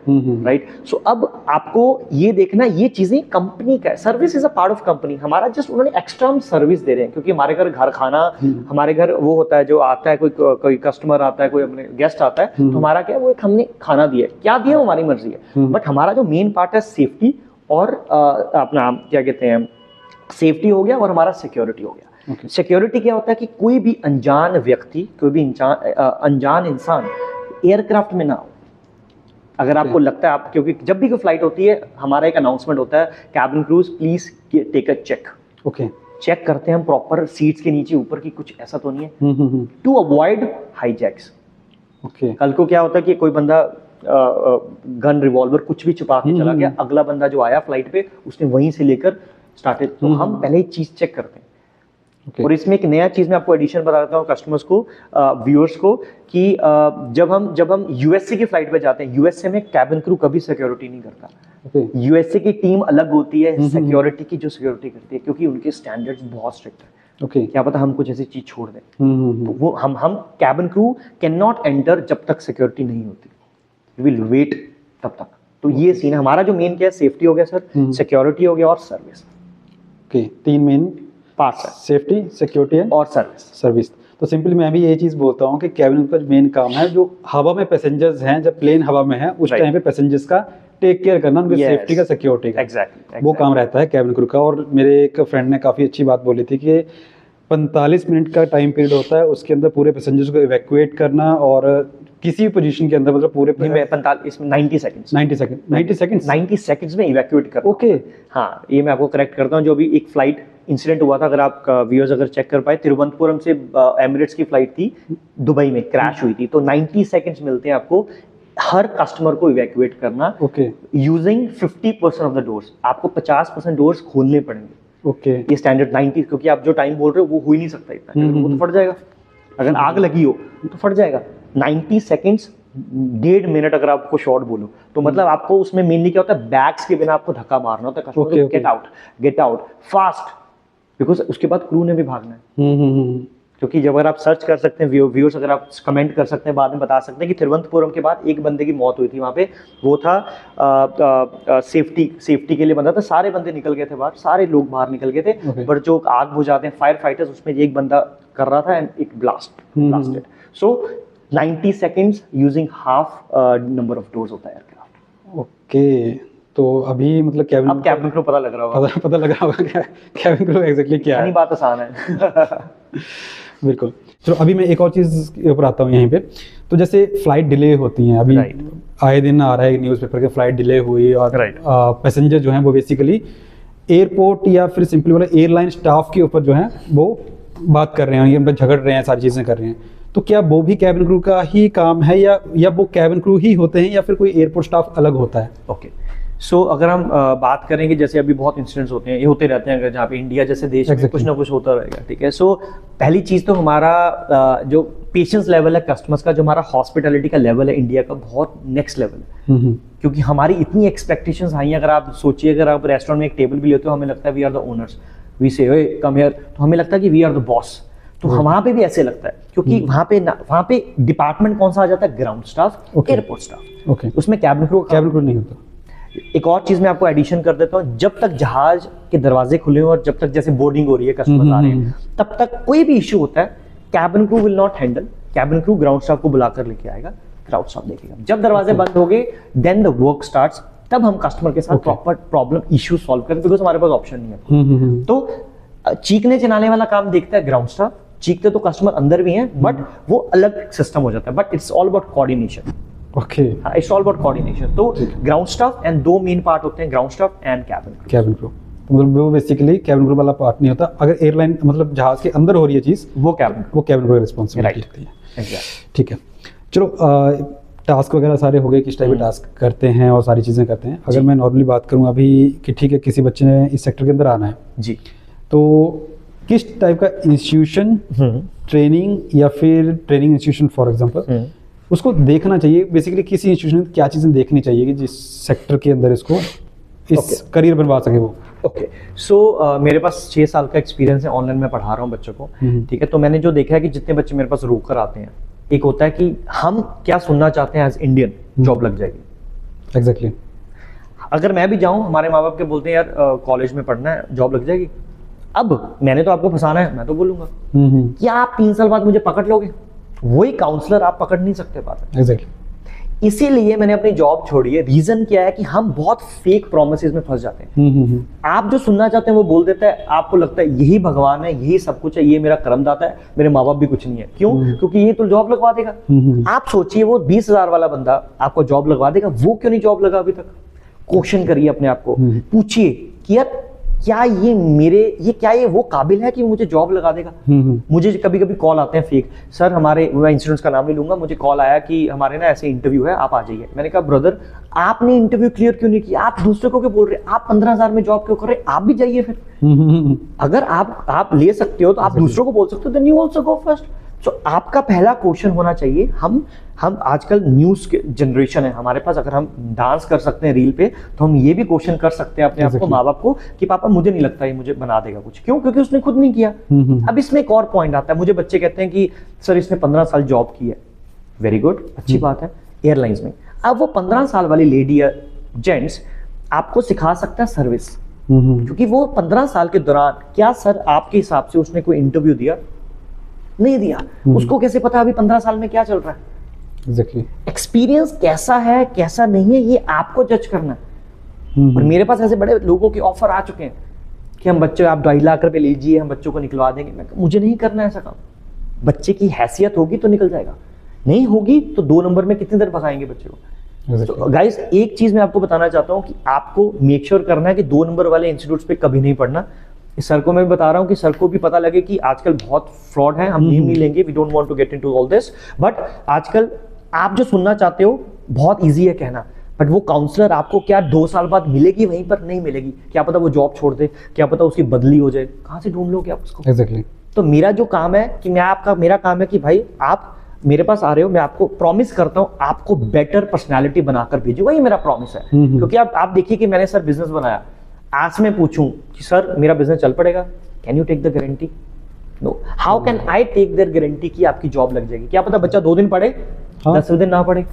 राइट। सो अब आपको ये देखना, ये चीजें कंपनी का है, service is a part of company. हमारा जस्ट उन्होंने एक्स्ट्रा हम सर्विस दे रहे हैं, क्योंकि हमारे घर खाना, हमारे घर वो होता है, जो आता है, कोई कस्टमर आता है, कोई अपने गेस्ट आता है, तो हमारा क्या है, वो एक हमने खाना दिया है, क्या दिया वो हमारी मर्जी है, बट हमारा जो मेन पार्ट है सेफ्टी और अपना क्या कहते हैं, सेफ्टी हो गया और हमारा सिक्योरिटी हो गया। सिक्योरिटी क्या होता है कि कोई भी अनजान व्यक्ति, कोई भी अनजान इंसान एयरक्राफ्ट में ना हो। अगर आपको लगता है आप, क्योंकि जब भी कोई फ्लाइट होती है, हमारा एक अनाउंसमेंट होता है, cabin crews please take a check. Check करते हैं हम प्रॉपर, सीट्स के नीचे ऊपर की कुछ ऐसा तो नहीं है, टू अवॉइड हाईजैक्स। कल को क्या होता है कि कोई बंदा गन, रिवॉल्वर कुछ भी छुपा के चला गया, अगला बंदा जो आया फ्लाइट पे, उसने वहीं से लेकर स्टार्टेड, तो हम पहले ही चीज चेक करते हैं। और इसमें एक नया चीज मैं आपको एडिशन बताता हूँ कस्टमर्स को, व्यूअर्स को, कि जब हम यूएसए की फ्लाइट पे जाते हैं, यूएसए में कैबिन क्रू कभी सिक्योरिटी नहीं करता। यूएसए की टीम अलग होती है सिक्योरिटी की, जो सिक्योरिटी करती है, क्योंकि उनके स्टैंडर्ड्स बहुत स्ट्रिक्ट है। क्या पता हम कुछ ऐसी चीज छोड़ दें, तो वो हम cabin crew can not enter जब तक सिक्योरिटी नहीं होती, वी विल वेट तब तक। तो ये सीन है हमारा। जो मेन क्या है, सेफ्टी हो गया सर, सिक्योरिटी हो गया और सर्विस। 3 मेन पार्ट्स है, सेफ्टी, सिक्योरिटी और सर्विस। तो सिंपली मैं भी यही चीज बोलता हूँ कि कैबिन का मेन काम है, जो हवा में पैसेंजर्स हैं, जब प्लेन हवा में है, उस टाइम पे पैसेंजर्स का टेक केयर करना, उनकी सेफ्टी का, सिक्योरिटी का, वो काम रहता है कैबिन क्रू का। और मेरे एक फ्रेंड ने काफी अच्छी बात बोली थी कि 45 मिनट का टाइम पीरियड होता है, उसके अंदर पूरे पैसेंजर्स को इवैक्यूएट करना, और किसी भी पोजीशन के अंदर, मतलब पूरे 90 सेकंड्स में इवैक्यूएट करना। हाँ, ये मैं आपको करेक्ट करता हूँ। जो भी एक फ्लाइट इंसिडेंट हुआ था, अगर आप व्यूअर्स अगर चेक कर पाए, तिरुवनंतपुरम से एमिरेट्स की फ्लाइट थी, दुबई में क्रैश हुई थी, तो 90 सेकंड्स मिलते हैं आपको हर कस्टमर को इवैक्यूएट करना okay using 50% of the doors. आपको 50% डोर्स खोलने पड़ेंगे। ओके ये स्टैंडर्ड 90, क्योंकि आप जो टाइम बोल रहे हो वो हो ही नहीं सकता इतना, वो तो फट जाएगा। अगर आग लगी हो तो फट जाएगा। 90 सेकेंड्स, 1.5 मिनट अगर आपको शॉर्ट बोलो तो मतलब आपको उसमें मेनली क्या होता है, बैग्स के बिना आपको धक्का मारना होता है कस्टमर को, गेट आउट फास्ट, बिकॉज उसके बाद क्रू ने भी भागना है। क्योंकि जब अगर आप सर्च कर सकते हैं, व्यूअर्स अगर आप कमेंट कर सकते हैं, बाद में बता सकते हैं कि तिरुवनंतपुरम के बाद एक बंदे की मौत हुई थी वहाँ पे। वो था सेफ्टी के लिए बंदा था, सारे बंदे निकल गए थे बाहर, सारे लोग बाहर निकल गए थे, पर जो आग बुझाते हैं फायर फाइटर्स, उसमें एक बंदा कर रहा था एंड एक blasted. So 90 seconds using half number of doors होता है एयरक्राफ्ट। ओके, तो अभी मतलब कैबिन, अब कैबिन क्रू पता लग रहा होगा, पता लगा होगा कैबिन क्रू एग्जैक्टली क्या है। बात आसान है। बिल्कुल। चलो अभी मैं एक और चीज़ के ऊपर आता हूँ यहीं पे। तो जैसे फ्लाइट डिले होती हैं, अभी आए दिन आ रहा है न्यूज़पेपर के फ्लाइट डिले हुई और पैसेंजर जो हैं वो बेसिकली एयरपोर्ट या फिर सिंपली बोला एयरलाइन स्टाफ के ऊपर जो है वो बात कर रहे हैं, ये झगड़ रहे हैं, सारी चीज़ें कर रहे हैं। तो क्या वो भी कैबिन क्रू का ही काम है या वो कैबिन क्रू ही होते हैं या फिर कोई एयरपोर्ट स्टाफ अलग होता है? ओके, सो अगर हम बात करेंगे, जैसे अभी बहुत इंसिडेंट्स होते हैं, ये होते रहते हैं, अगर जहाँ पे इंडिया जैसे देश में कुछ ना कुछ होता रहेगा, ठीक है। सो पहली चीज़ तो हमारा जो पेशेंस लेवल है कस्टमर्स का, जो हमारा हॉस्पिटैलिटी का लेवल है इंडिया का, बहुत नेक्स्ट लेवल है। क्योंकि हमारी इतनी एक्सपेक्टेशंस हाई हैं। अगर आप सोचिए, अगर आप रेस्टोरेंट में एक टेबल भी लेते हो, हमें लगता है we are the owners, we say ओए कम हियर, तो हमें लगता है कि वी आर द बॉस। तो वहाँ पे भी ऐसे लगता है, क्योंकि वहाँ पे डिपार्टमेंट कौन सा आ जाता है, ground staff, airport staff. Okay, उसमें कैबिन क्रू नहीं होता। एक और चीज मैं आपको एडिशन कर देता हूँ, जब तक जहाज के दरवाजे खुले हो और जब तक जैसे बोर्डिंग हो रही है, कस्टमर आ रहे हैं, तब तक कोई भी इश्यू होता है, cabin crew will not handle. Cabin crew ground staff को बुलाकर लेके आएगा, ग्राउंड स्टाफ देखेगा। जब दरवाजे बंद हो गए, देन द वर्क स्टार्ट्स, तब हम कस्टमर के साथ प्रॉपर प्रॉब्लम इश्यू सॉल्व करें, बिकॉज हमारे पास ऑप्शन नहीं है। तो चीखने चिल्लाने वाला काम देखता है ग्राउंड स्टाफ। चीखते तो कस्टमर अंदर भी हैं, बट वो अलग सिस्टम हो जाता है। But it's all about coordination. Okay, it's all about coordination. तो ग्राउंड स्टाफ एंड दो मेन पार्ट होते हैं, ground staff and cabin crew. मतलब वो बेसिकली कैबिन क्रू वाला पार्ट नहीं होता। अगर एयरलाइन मतलब जहाज के अंदर हो रही है चीज़, वो कैबिन क्रू की रिस्पॉन्सिबिलिटी होती है। ठीक है, चलो टास्क वगैरह सारे हो गए, किस टाइप के टास्क करते हैं और सारी चीज़ें करते हैं। अगर मैं नॉर्मली बात करूँ अभी कि ठीक है, किसी बच्चे ने इस सेक्टर के अंदर आना है जी, तो किस टाइप का इंस्टीट्यूशन, ट्रेनिंग या फिर ट्रेनिंग इंस्टीट्यूशन फॉर एग्जांपल उसको देखना चाहिए? बेसिकली किसी इंस्टीट्यूशन में क्या चीज़ें देखनी चाहिए कि जिस सेक्टर के अंदर इसको इस करियर बनवा सके वो? ओके, सो मेरे पास 6 साल का एक्सपीरियंस है, ऑनलाइन में पढ़ा रहा हूँ बच्चों को, ठीक है। तो मैंने जो देखा है कि जितने बच्चे मेरे पास रोक कर आते हैं, एक होता है कि हम क्या सुनना चाहते हैं एज इंडियन, जॉब लग जाएगी। एग्जैक्टली। अगर मैं भी जाऊँ, हमारे माँ बाप के बोलते हैं यार कॉलेज में पढ़ना है, जॉब लग जाएगी। अब मैंने तो आपको फंसाना है, मैं तो बोलूंगा क्या आप 3 साल बाद मुझे पकड़ लोगे? वही काउंसलर आप पकड़ नहीं सकते बात। एग्जैक्टली। इसीलिए मैंने अपनी जॉब छोड़ी है। रीजन क्या है कि हम बहुत फेक प्रोमिसेस में फंस जाते हैं। आप जो सुनना चाहते हैं वो बोल देता है, आपको लगता है यही भगवान है, यही सब कुछ है, ये मेरा कर्मदाता है, मेरे माँ बाप भी कुछ नहीं है। क्यों? क्योंकि ये तो जॉब लगवा देगा। आप सोचिए, वो 20,000 वाला बंदा आपको जॉब लगवा देगा, वो क्यों नहीं जॉब लगा अभी तक? क्वेश्चन करिए अपने आप को, पूछिए कि यार क्या ये वो काबिल है कि मुझे जॉब लगा देगा? मुझे कभी कभी कॉल आते हैं फेक, सर हमारे, मैं इंसिडेंट्स का नाम नहीं लूंगा, मुझे कॉल आया कि हमारे ना ऐसे इंटरव्यू है, आप आ जाइए। मैंने कहा ब्रदर, आपने इंटरव्यू क्लियर क्यों नहीं किया? आप दूसरे को क्यों बोल रहे हैं? आप 15,000 में जॉब क्यों कर रहे हैं? आप भी जाइए फिर। अगर आप ले सकते हो तो आप दूसरों को बोल सकते हो, then you also go first. तो आपका पहला क्वेश्चन होना चाहिए, हम आजकल न्यूज़ के जनरेशन है हमारे पास, अगर हम डांस कर सकते हैं रील पे, तो हम ये भी क्वेश्चन कर सकते हैं अपने आप को, माँ बाप को, कि पापा मुझे नहीं लगता ये मुझे बना देगा कुछ। क्यों? क्योंकि उसने खुद नहीं किया। अब इसमें एक और पॉइंट आता है, मुझे बच्चे कहते हैं कि सर इसने 15 साल जॉब की है। वेरी गुड, अच्छी बात है, एयरलाइंस में। अब वो 15 साल वाली लेडी या जेंट्स आपको सिखा सकता है सर्विस, क्योंकि वो 15 साल के दौरान, क्या सर आपके हिसाब से उसने कोई इंटरव्यू दिया? नहीं दिया। उसको कैसे पता अभी 15 साल में क्या चल रहा है? Exactly. एक्सपीरियंस कैसा है कैसा नहीं है, ये आपको जज करना है। और मेरे पास ऐसे बड़े लोगों के ऑफर आ चुके हैं कि हम बच्चे, आप 2.5 लाख रुपए लीजिए, हम बच्चों को निकलवा देंगे। मुझे नहीं करना ऐसा काम। बच्चे की हैसियत होगी तो निकल जाएगा, नहीं होगी तो 2 नंबर में कितनी देर फंसाएंगे बच्चे को। तो गाइस, एक चीज मैं आपको बताना चाहता हूँ कि आपको मेक श्योर करना है कि 2 नंबर वाले इंस्टीट्यूट्स पे कभी नहीं पढ़ना। इस सर को मैं बता रहा हूँ कि सर को भी पता लगे कि आजकल बहुत फ्रॉड है, हम नेम नहीं लेंगे, we don't want to get into all this, but आजकल आप जो सुनना चाहते हो बहुत ईजी है कहना, बट वो काउंसलर आपको क्या 2 साल बाद मिलेगी वहीं पर? नहीं मिलेगी। क्या पता वो जॉब छोड़ दे, क्या पता उसकी बदली हो जाए, कहाँ से ढूंढ लोगे आप उसको? एग्जैक्टली। तो मेरा जो काम है कि मेरा काम है कि भाई आप मेरे पास आ रहे हो, मैं आपको प्रॉमिस करता हूँ आपको बेटर पर्सनालिटी बनाकर भेजूंगा, ये मेरा प्रॉमिस है। क्योंकि आप देखिए कि मैंने सर बिजनेस बनाया, आज मैं पूछूं कि सर मेरा बिजनेस चल पड़ेगा, can you take the guarantee? No. How can I take that guarantee कि आपकी जॉब लग जाएगी? क्या पता बच्चा 2 दिन पढ़े, 10वें दिन ना पढ़े।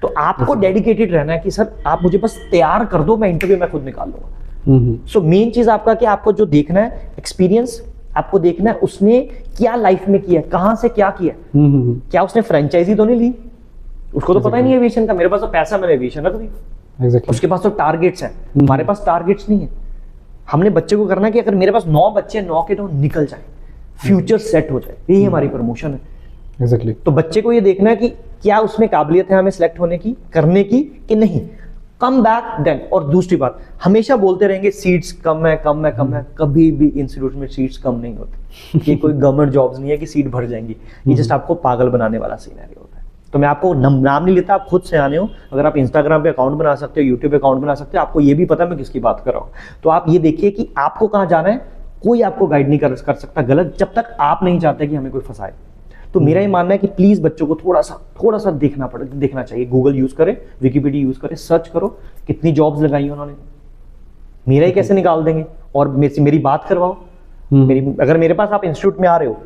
तो आपको डेडिकेटेड रहना है कि सर आप मुझे बस तैयार कर दो, मैं इंटरव्यू में खुद निकाल लूंगा। सो मेन चीज आपका कि आपको जो देखना है एक्सपीरियंस, आपको देखना है उसने क्या लाइफ में किया, कहां से क्या किया। क्या उसने फ्रेंचाइजी तो नहीं ली? उसको तो पता ही नहीं एविएशन का। मेरे पास तो पैसा, मैंने एविएशन रख दी। उसके पास तो टारगेट्स हैं, हमारे पास टारगेट्स नहीं है। हमने बच्चे को करना है कि अगर मेरे पास 9 बच्चे 9 के 9 निकल जाए, फ्यूचर सेट हो जाए, यही हमारी प्रमोशन है। एग्जैक्टली। तो बच्चे को ये देखना है कि क्या उसमें काबिलियत है हमें सिलेक्ट होने की, करने की कि नहीं। Come back then. और दूसरी बात, हमेशा बोलते रहेंगे सीट्स कम है, कम है, कम है। कभी भी इंस्टीट्यूट में सीट्स कम नहीं होती। ये कोई गवर्नमेंट जॉब्स नहीं है कि सीट भर जाएंगी, ये जस्ट आपको पागल बनाने वाला सिनेरियो होता है। तो मैं आपको नाम नहीं लेता, आप खुद से आने हो। अगर आप इंस्टाग्राम पे अकाउंट बना सकते हो, यूट्यूब पे अकाउंट बना सकते हो, आपको ये भी पता है मैं किसकी बात कर रहा हूँ। तो आप ये देखिए कि आपको कहाँ जाना है, कोई आपको गाइड नहीं कर सकता गलत, जब तक आप नहीं चाहते कि हमें कोई फंसाए। तो मेरा ये मानना है कि प्लीज बच्चों को थोड़ा सा देखना चाहिए। गूगल यूज करें, विकिपीडिया यूज करें, सर्च करो कितनी जॉब्स लगाई उन्होंने, मेरा ही कैसे निकाल देंगे। और मेरी बात करवाओ। अगर मेरे पास आप इंस्टीट्यूट में आ रहे हो,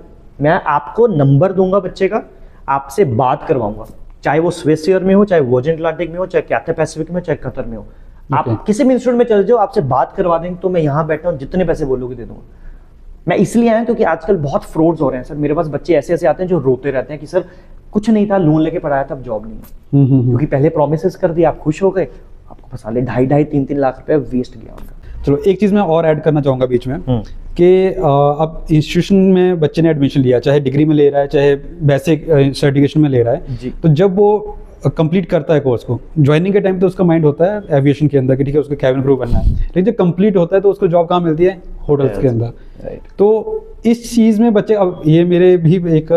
मैं आपको नंबर दूंगा बच्चे का, आपसे बात करवाऊंगा, चाहे वो स्विस एयर में हो, चाहे वर्जिन अटलांटिक में हो, चाहे कैथे पैसिफिक में, चाहे कतर में हो। आप किसी भी इंस्टीट्यूट में चले जाओ, आपसे बात करवा देंगे। तो मैं यहाँ बैठा हूँ, जितने पैसे बोलोगे दे दूंगा। मैं इसलिए आया क्योंकि आजकल बहुत फ्रॉड्स हो रहे हैं सर। मेरे पास बच्चे ऐसे आते हैं जो रोते रहते हैं कि सर कुछ नहीं था, लोन लेके पढ़ाया था, अब जॉब नहीं है। क्योंकि पहले प्रोमिसेस कर दिया, आप खुश हो गए, आपको फंसा ले। 2.5 3 लाख रुपए वेस्ट गया उनका। चलो एक चीज़ मैं और ऐड करना चाहूँगा बीच में कि अब इंस्टीट्यूशन में बच्चे ने एडमिशन लिया, चाहे डिग्री में ले रहा है, चाहे बेसिक सर्टिफिकेशन में ले रहा है, तो जब वो कंप्लीट करता है कोर्स को, ज्वाइनिंग के टाइम तो उसका माइंड होता है एविएशन के अंदर कि ठीक है उसको कैबिन क्रू बनना है, लेकिन जब कंप्लीट होता है तो उसको जॉब कहाँ मिलती है? होटल्स के अंदर। तो इस चीज़ में बच्चे, अब ये मेरे भी एक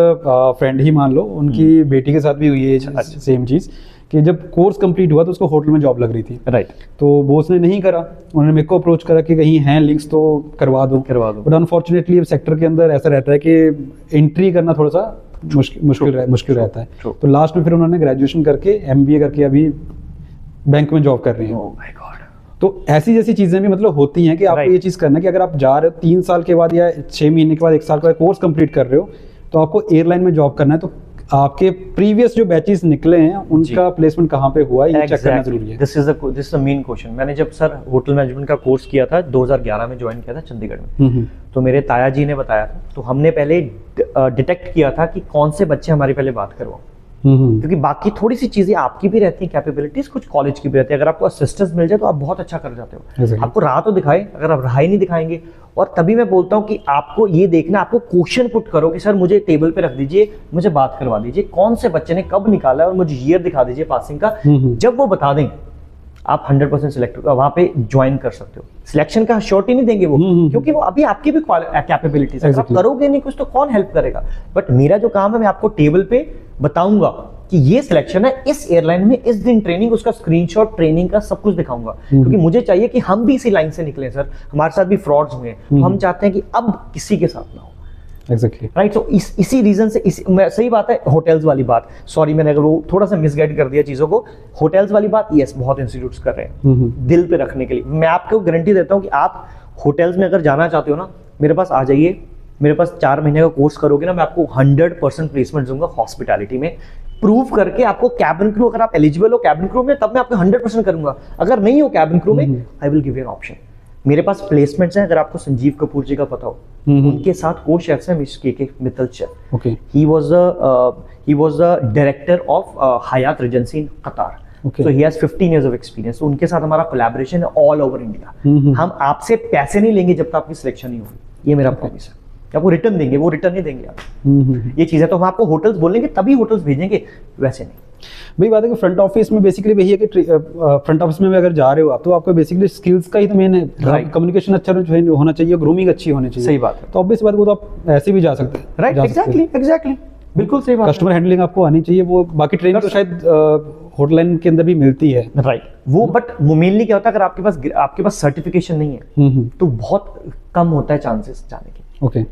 फ्रेंड ही मान लो, उनकी बेटी के साथ भी हुई है सेम चीज़ कि जब कोर्स कंप्लीट हुआ तो उसको होटल में जॉब लग रही थी। राइट। तो वो उसने नहीं करा, उन्होंने मेरे को अप्रोच करा कि कहीं हैं लिंक्स तो करवा दो। बट अनफॉर्चुनेटली सेक्टर के अंदर ऐसा रहता है कि एंट्री करना थोड़ा सा मुश्किल रहता है। तो लास्ट में फिर उन्होंने ग्रेजुएशन करके MBA करके अभी बैंक में जॉब कर रही हैं। Oh my God। तो ऐसी जैसी चीजें भी मतलब होती हैं कि आपको ये चीज करना है कि अगर आप जा रहे हो 3 साल के बाद या 6 महीने के बाद 1 साल का कोर्स कंप्लीट कर रहे हो, तो आपको एयरलाइन में जॉब करना है। तो आपके प्रीवियस जो बैचेस निकले हैं उनका प्लेसमेंट कहाँ पे हुआ है, ये चेक करना जरूरी है। This is the main question. मैंने जब सर होटल मैनेजमेंट का कोर्स किया था 2011 में, ज्वाइन किया था चंडीगढ़ में, तो मेरे ताया जी ने बताया था, तो हमने पहले डिटेक्ट किया था कि कौन से बच्चे हमारी पहले बात करवाओ। क्योंकि बाकी थोड़ी सी चीजें आपकी भी रहती हैं, कैपेबिलिटीज कुछ कॉलेज की भी रहती है। अगर आपको असिस्टेंस मिल जाए तो आप बहुत अच्छा कर जाते हो। आपको राह तो दिखाए, अगर आप राह ही नहीं दिखाएंगे। और तभी मैं बोलता हूँ कि आपको ये देखना, आपको क्वेश्चन पुट करो कि सर मुझे टेबल पे रख दीजिए, मुझे बात करवा दीजिए, कौन से बच्चे ने कब निकाला है और मुझे ईयर दिखा दीजिए पासिंग का। जब वो बता दें आप 100% सिलेक्ट वहां पे ज्वाइन कर सकते हो। सिलेक्शन का श्योरिटी नहीं देंगे वो, क्योंकि वो अभी आपकी भी कैपेबिलिटीज है। आप करोगे नहीं कुछ तो कौन हेल्प करेगा। बट मेरा जो काम है, मैं आपको टेबल पे बताऊंगा कि ये सिलेक्शन है, इस एयरलाइन में इस दिन ट्रेनिंग, उसका स्क्रीनशॉट ट्रेनिंग का सब कुछ दिखाऊंगा। क्योंकि मुझे चाहिए कि हम भी इसी लाइन से निकले सर। हमारे साथ भी फ्रॉड्स हुए, तो हम चाहते हैं कि अब किसी के साथ ना हो। राइट। तो इसी रीजन से सही बात है। होटल्स वाली बात, सॉरी मैंने अगर वो थोड़ा सा मिसगाइड कर दिया चीजों को। होटल्स वाली बात, यस, बहुत इंस्टीट्यूट्स कर रहे हैं दिल पे रखने के लिए। मैं आपको गारंटी देता हूँ कि आप होटल्स में अगर जाना चाहते हो ना, मेरे पास आ जाइए। मेरे पास 4 महीने का कोर्स करोगे ना, मैं आपको 100% प्लेसमेंट दूंगा हॉस्पिटैलिटी में, प्रूव करके आपको। कैबिन क्रू, अगर आप एलिजिबल हो कैबिन क्रू में, तब मैं आपको 100% करूंगा। अगर नहीं हो कैबिन क्रू में, I will give you an option. मेरे पास प्लेसमेंट्स हैं। अगर आपको संजीव कपूर जी का पता हो, उनके साथ को शेफ्स हैं mister K Mittal chef. Okay. He was the director of Hyatt Regency in Qatar. So he has 15 years of experience। तो उनके साथ हमारा कोलैबोरेशन है ऑल ओवर इंडिया। हम आपसे पैसे नहीं लेंगे जब तक आपकी सिलेक्शन नहीं होगी, ये मेरा प्रॉमिस है। आपको रिटर्न देंगे, वो रिटर्न नहीं देंगे आप। ये चीज़ है। तो हम आपको होटल्स बोलेंगे तभी होटल्स भेजेंगे, वैसे नहीं। वही बात है कि फ्रंट ऑफिस में बेसिकली वही है कि फ्रंट ऑफिस में भी अगर जा रहे हो आप, तो आपको बेसिकली स्किल्स का ही तो मेन है। कम्युनिकेशन अच्छा होना चाहिए, ग्रूमिंग अच्छी होनी चाहिए। सही बात है। तो ऑब्वियस बात, वो तो आप ऐसे भी जा सकते हैं। Right, exactly. बिल्कुल सही बात है। कस्टमर हैंडलिंग आपको आनी चाहिए, वो बाकी ट्रेनिंग तो शायद हॉटलाइन के अंदर भी मिलती है। राइट, वो बट मेनली क्या होता है, अगर आपके पास सर्टिफिकेशन नहीं है तो बहुत कम होता है चांसेस जाने के। ओके,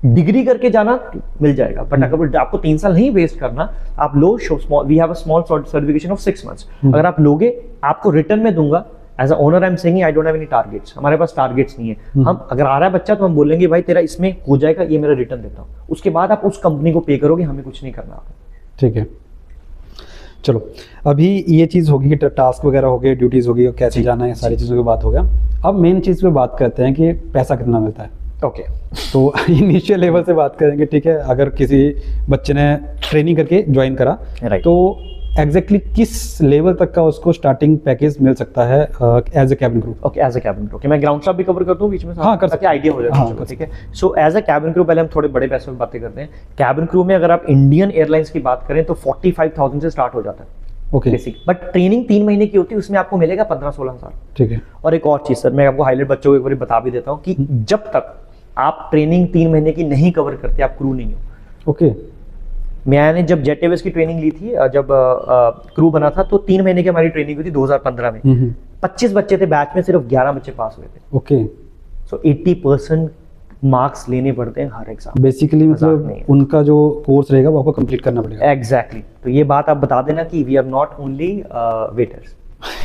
डिग्री करके जाना मिल जाएगा, बट अगर आपको 3 साल नहीं वेस्ट करना, आप लो we have a small certification of 6 months, अगर आप लोगे, आपको रिटर्न में दूंगा as a owner, I am saying I don't have any targets, हमारे पास टारगेट्स नहीं है। हम अगर आ रहा है बच्चा तो हम बोलेंगे भाई तेरा इसमें हो जाएगा, ये मेरा रिटर्न देता हूँ, उसके बाद आप उस कंपनी को पे करोगे, हमें कुछ नहीं करना। ठीक है, चलो अभी ये चीज़ होगी कि टास्क वगैरह हो गए, ड्यूटीज़ होगी, कैसे जाना है, सारी चीज़ों की बात हो गया। अब मेन चीज़ पे बात करते हैं कि पैसा कितना मिलता है। ओके, तो इनिशियल लेवल से बात करेंगे, ठीक है। अगर किसी बच्चे ने ट्रेनिंग करके ज्वाइन करा, Right. तो एग्जैक्टली किस लेवल तक का उसको स्टार्टिंग पैकेज मिल सकता है as a cabin crew? Okay, as a cabin crew, मैं ग्राउंड स्टाफ भी कवर करता हूँ बीच में, हाँ, कर सकते हैं। आइडिया हो जाए हाँ, बच्चों को, ठीक है। So as a cabin crew, पहले हम थोड़े बड़े पैसों में बातें करते हैं। कैबिन क्रू में अगर आप इंडियन एयरलाइंस की बात करें तो 45,000 से स्टार्ट हो जाता है ओके, बेसिक, बट ट्रेनिंग 3 महीने की होती है, उसमें आपको मिलेगा 15-16 हज़ार। ठीक है। और एक और चीज़ सर, मैं आपको हाईलाइट बच्चों को एक बार बता भी देता हूँ कि जब तक आप ट्रेनिंग 3 महीने की नहीं कवर करते, आप क्रू नहीं हो। ओके, मैंने जब जेट एयरवेज की ट्रेनिंग ली थी, जब क्रू बना था, तो 3 महीने की हमारी ट्रेनिंग हुई थी 2015 में। 25 बच्चे थे बैच में, सिर्फ 11 बच्चे पास हुए थे। ओके, सो 80% मार्क्स लेने पड़ते हैं हर एग्जाम। बेसिकली मतलब उनका जो कोर्स रहेगा वो आपको कंप्लीट करना पड़ेगा। एग्जैक्टली, तो ये बात आप बता देना कि we are not only waiters,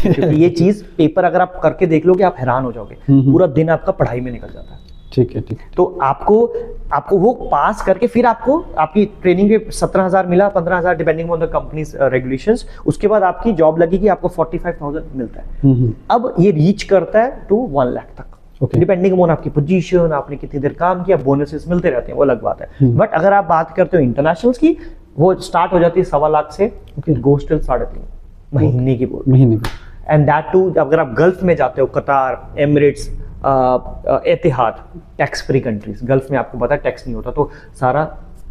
क्योंकि ये चीज पेपर अगर आप करके देख लोगे, आप हैरान हो जाओगे, पूरा दिन आपका पढ़ाई में निकल जाता है। ठीक है, ठीक है। तो आपको वो पास करके फिर आपको आपकी ट्रेनिंग के 17,000 मिला, 15,000 depending on the companies regulations, उसके बाद आपकी जॉब लगेगी, आपको 45,000 मिलता है। अब ये रीच करता है टू 1 लाख तक, डिपेंडिंग ऑन आपकी पोजीशन, आपने कितनी देर काम किया, बोनसेस मिलते रहते हैं, वो अलग बात है। बट अगर आप बात करते हो इंटरनेशनल्स की, वो स्टार्ट हो जाती है 1.25 लाख से, गोes till 3.5 महीने की बोल, महीने में। एंड दैट टू अगर आप गल्फ में जाते हो, कतार, एमिरेट्स, एतिहाद, टैक्स फ्री कंट्रीज, गल्फ में आपको पता है टैक्स नहीं होता, तो सारा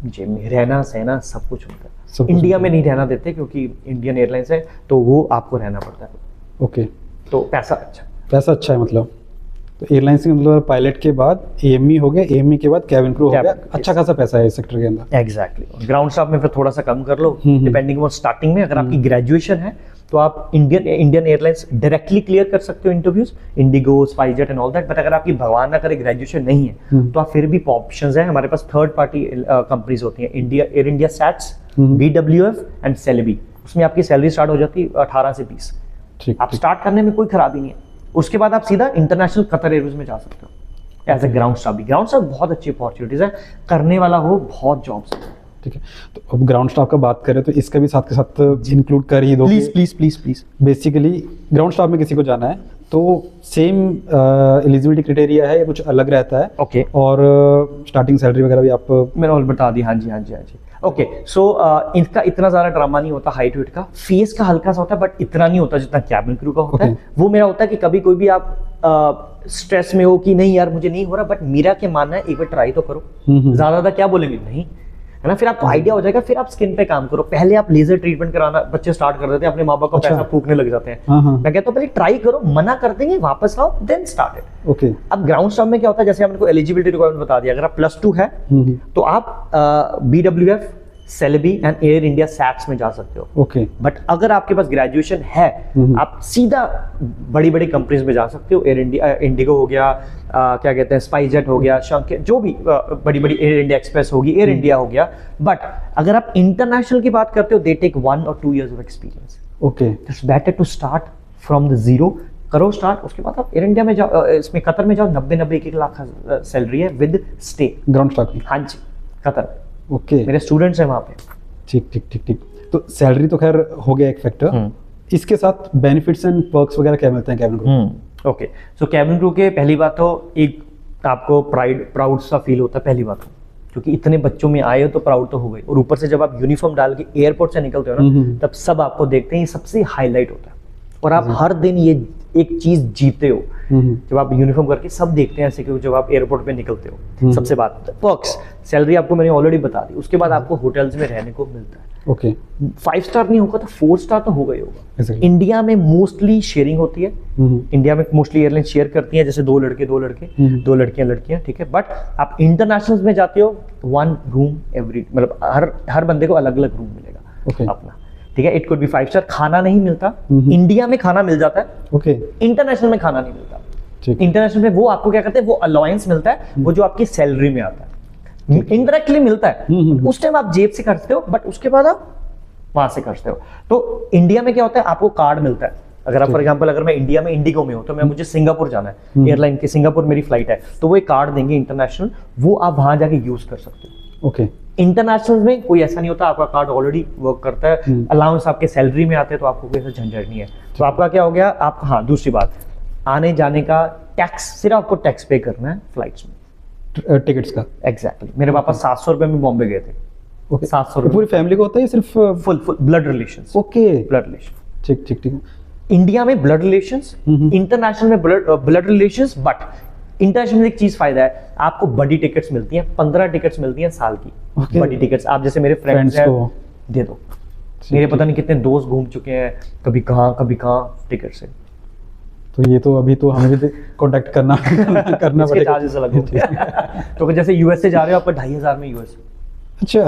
रहना सहना सब कुछ होता है। इंडिया में नहीं रहना देते क्योंकि इंडियन एयरलाइंस है, तो वो आपको रहना पड़ता है। ओके, तो पैसा अच्छा है मतलब। तो एयरलाइंस के मतलब पायलट के बाद एएमई हो गया, एएमई के बाद कैबिन क्रू हो गया, अच्छा खासा पैसा है इस सेक्टर के अंदर। एग्जैक्टली। ग्राउंड स्टाफ में फिर थोड़ा सा कम कर लो, डिपेंडिंग ऑन स्टार्टिंग में। अगर आपकी ग्रेजुएशन है तो आप इंडियन एयरलाइंस डायरेक्टली क्लियर कर सकते हो interviews, Indigo, SpiceJet and all that. But अगर आपकी भगवान ना करे ग्रेजुएशन नहीं है, तो आप फिर भी ऑप्शंस हैं हमारे पास। थर्ड पार्टी कंपनीज होती हैं, Air India SATS, BWF and Celebi. उसमें आपकी सैलरी स्टार्ट हो जाती है 18 से 20। आप स्टार्ट करने में कोई खराबी नहीं है। उसके बाद आप सीधा इंटरनेशनल कतर एयरवेज में जा सकते हो एज ए ग्राउंड स्टाफ भी। ग्राउंड स्टाफ बहुत अच्छी अपॉर्चुनिटीज है, करने वाला हो बहुत जॉब्स है। ठीक है, तो अब ग्राउंड स्टाफ का बात करें तो इसका भी साथ के साथ इंक्लूड कर ही दो। प्लीज। बेसिकली ग्राउंड स्टाफ में किसी को जाना है तो सेम एलिजिबिलिटी क्राइटेरिया है या कुछ अलग रहता है? ओके, और स्टार्टिंग सैलरी वगैरह भी आप मैंने और बता दी। हाँ जी। ओके, सो इनका इतना ज़्यादा ड्रामा नहीं होता। हाइट वेट का, फेस का हल्का सा होता है, बट इतना नहीं होता जितना कैबिन क्रू का होता है। वो मेरा होता है कि कभी कोई भी आप स्ट्रेस में हो कि नहीं यार मुझे नहीं हो रहा, बट मेरा क्या मानना है, एक बार ट्राई तो करो। ज़्यादा क्या बोलेंगे, नहीं है ना, फिर आपको आइडिया हो जाएगा, फिर आप स्किन पे काम करो। पहले आप लेजर ट्रीटमेंट कराना बच्चे स्टार्ट कर देते हैं, अपने माँ बाप को पैसा फूकने लग जाते हैं। मैं कहता हूँ पहले ट्राई करो, मना कर देंगे, वापस आओ, देन स्टार्ट इट। ओके, अब ग्राउंड स्टाफ में क्या होता है, जैसे हमने को एलिजिबिलिटी रिक्वायरमेंट बता दिया, अगर आप +2 है तो आप BWF, Celebi and Air India SATS में जा सकते हो। ओके, बट अगर आपके पास ग्रेजुएशन है, आप सीधा बड़ी बड़ी कंपनीज में जा सकते हो। एयर इंडिया, इंडिगो हो गया, क्या कहते हैं, स्पाइसजेट हो गया, शंकर, जो भी बड़ी बड़ी, एयर इंडिया एक्सप्रेस होगी, एयर इंडिया हो गया। बट अगर आप इंटरनेशनल की बात करते हो, they take 1 or 2 years of experience. Okay, it's better to start from the zero. करो स्टार्ट, उसके बाद आप एयर इंडिया में जाओ, इसमें कतर में जाओ, 90-1 लाख सैलरी है विद स्टे। ग्राउंड स्टाफ की? हाँ जी, कतर। ओके, मेरे स्टूडेंट्स हैं वहाँ पे। ठीक। तो सैलरी तो खैर हो गया एक फैक्टर, इसके साथ बेनिफिट्स एंड पर्क्स वगैरह क्या मिलते हैं कैबिन क्रू? ओके, सो कैबिन क्रू के पहली बात तो एक आपको प्राउड सा फील होता है, पहली बात तो, क्योंकि इतने बच्चों में आए हो तो प्राउड तो हो गई। और ऊपर से जब आप यूनिफॉर्म डाल के एयरपोर्ट से निकलते हो ना, तब सब आपको देखते हैं, ये सबसे हाईलाइट होता है। और आप हर दिन ये एक चीज जीते हो, जब आप यूनिफॉर्म करके सब देखते हैं ऐसे कि जब आप एयरपोर्ट पे निकलते हो। सबसे बात पर्क्स, सैलरी आपको मैंने ऑलरेडी बता दी। उसके बाद आपको होटल्स में रहने को मिलता है। ओके 5 स्टार नहीं होगा तो 4 स्टार तो होगा ही होगा। Exactly. इंडिया में मोस्टली शेयरिंग होती है। इंडिया में मोस्टली एयरलाइन शेयर करती हैं, जैसे 2 लड़के 2 लड़कियां, ठीक है। बट आप इंटरनेशनल में जाते हो 1 रूम एवरी, मतलब हर बंदे को अलग अलग रूम मिलेगा Okay. अपना, ठीक है। It could be 5 star. खाना नहीं मिलता, इंडिया में खाना मिल जाता है, ओके इंटरनेशनल में खाना नहीं मिलता। ठीक। इंटरनेशनल में वो आपको क्या कहते हैं, वो अलाउंस मिलता है, वो जो आपकी सैलरी में आता है, इनडायरेक्टली मिलता है। उस टाइम आप जेब से करते हो, बट उसके बाद आप वहां से करते हो। तो इंडिया में क्या होता है, आपको कार्ड मिलता है। अगर आप फॉर एग्जांपल, अगर मैं इंडिया में इंडिगो में हूं तो मुझे सिंगापुर जाना है, एयरलाइन के सिंगापुर मेरी फ्लाइट है, तो वो एक कार्ड देंगे इंटरनेशनल, वो आप वहां जाके यूज कर सकते हो। ओके इंटरनेशनल में कोई ऐसा नहीं होता, आपका कार्ड ऑलरेडी वर्क करता है, अलाउंस आपके सैलरी में आते हैं, तो आपको कोई ऐसा झंझट नहीं है। तो आपका क्या हो गया, आप, हाँ दूसरी बात, आने जाने का टैक्स, सिर्फ आपको टैक्स पे करना है फ्लाइट्स में, टिकट्स का। एग्जैक्टली। मेरे पापा 700 रुपए में बॉम्बे गए थे। ओके 700 पूरी फैमिली को होता है सिर्फ? Full blood relations. Okay blood relation, ठीक ठीक ठीक। इंडिया में ब्लड रिलेशंस, इंटरनेशनल में ब्लड रिलेशंस। बट इंटरनेशनल में एक चीज फायदा है, आपको बड़ी टिकट्स मिलती हैं, 15 टिकट्स मिलती हैं साल की। Okay. बड़ी टिकट्स, आप जैसे मेरे फ्रेंड्स हैं, को दे दो। मेरे पता नहीं कितने दोस्त घूम चुके हैं, कभी कहाँ टिकट से। तो ये तो अभी तो हमें भी कांटेक्ट करना इसके पड़ेगा। चार्जेस अलग होते हैं। तो जैसे यूएस से जा रहे हो, आपको 2500 में यूएस, अच्छा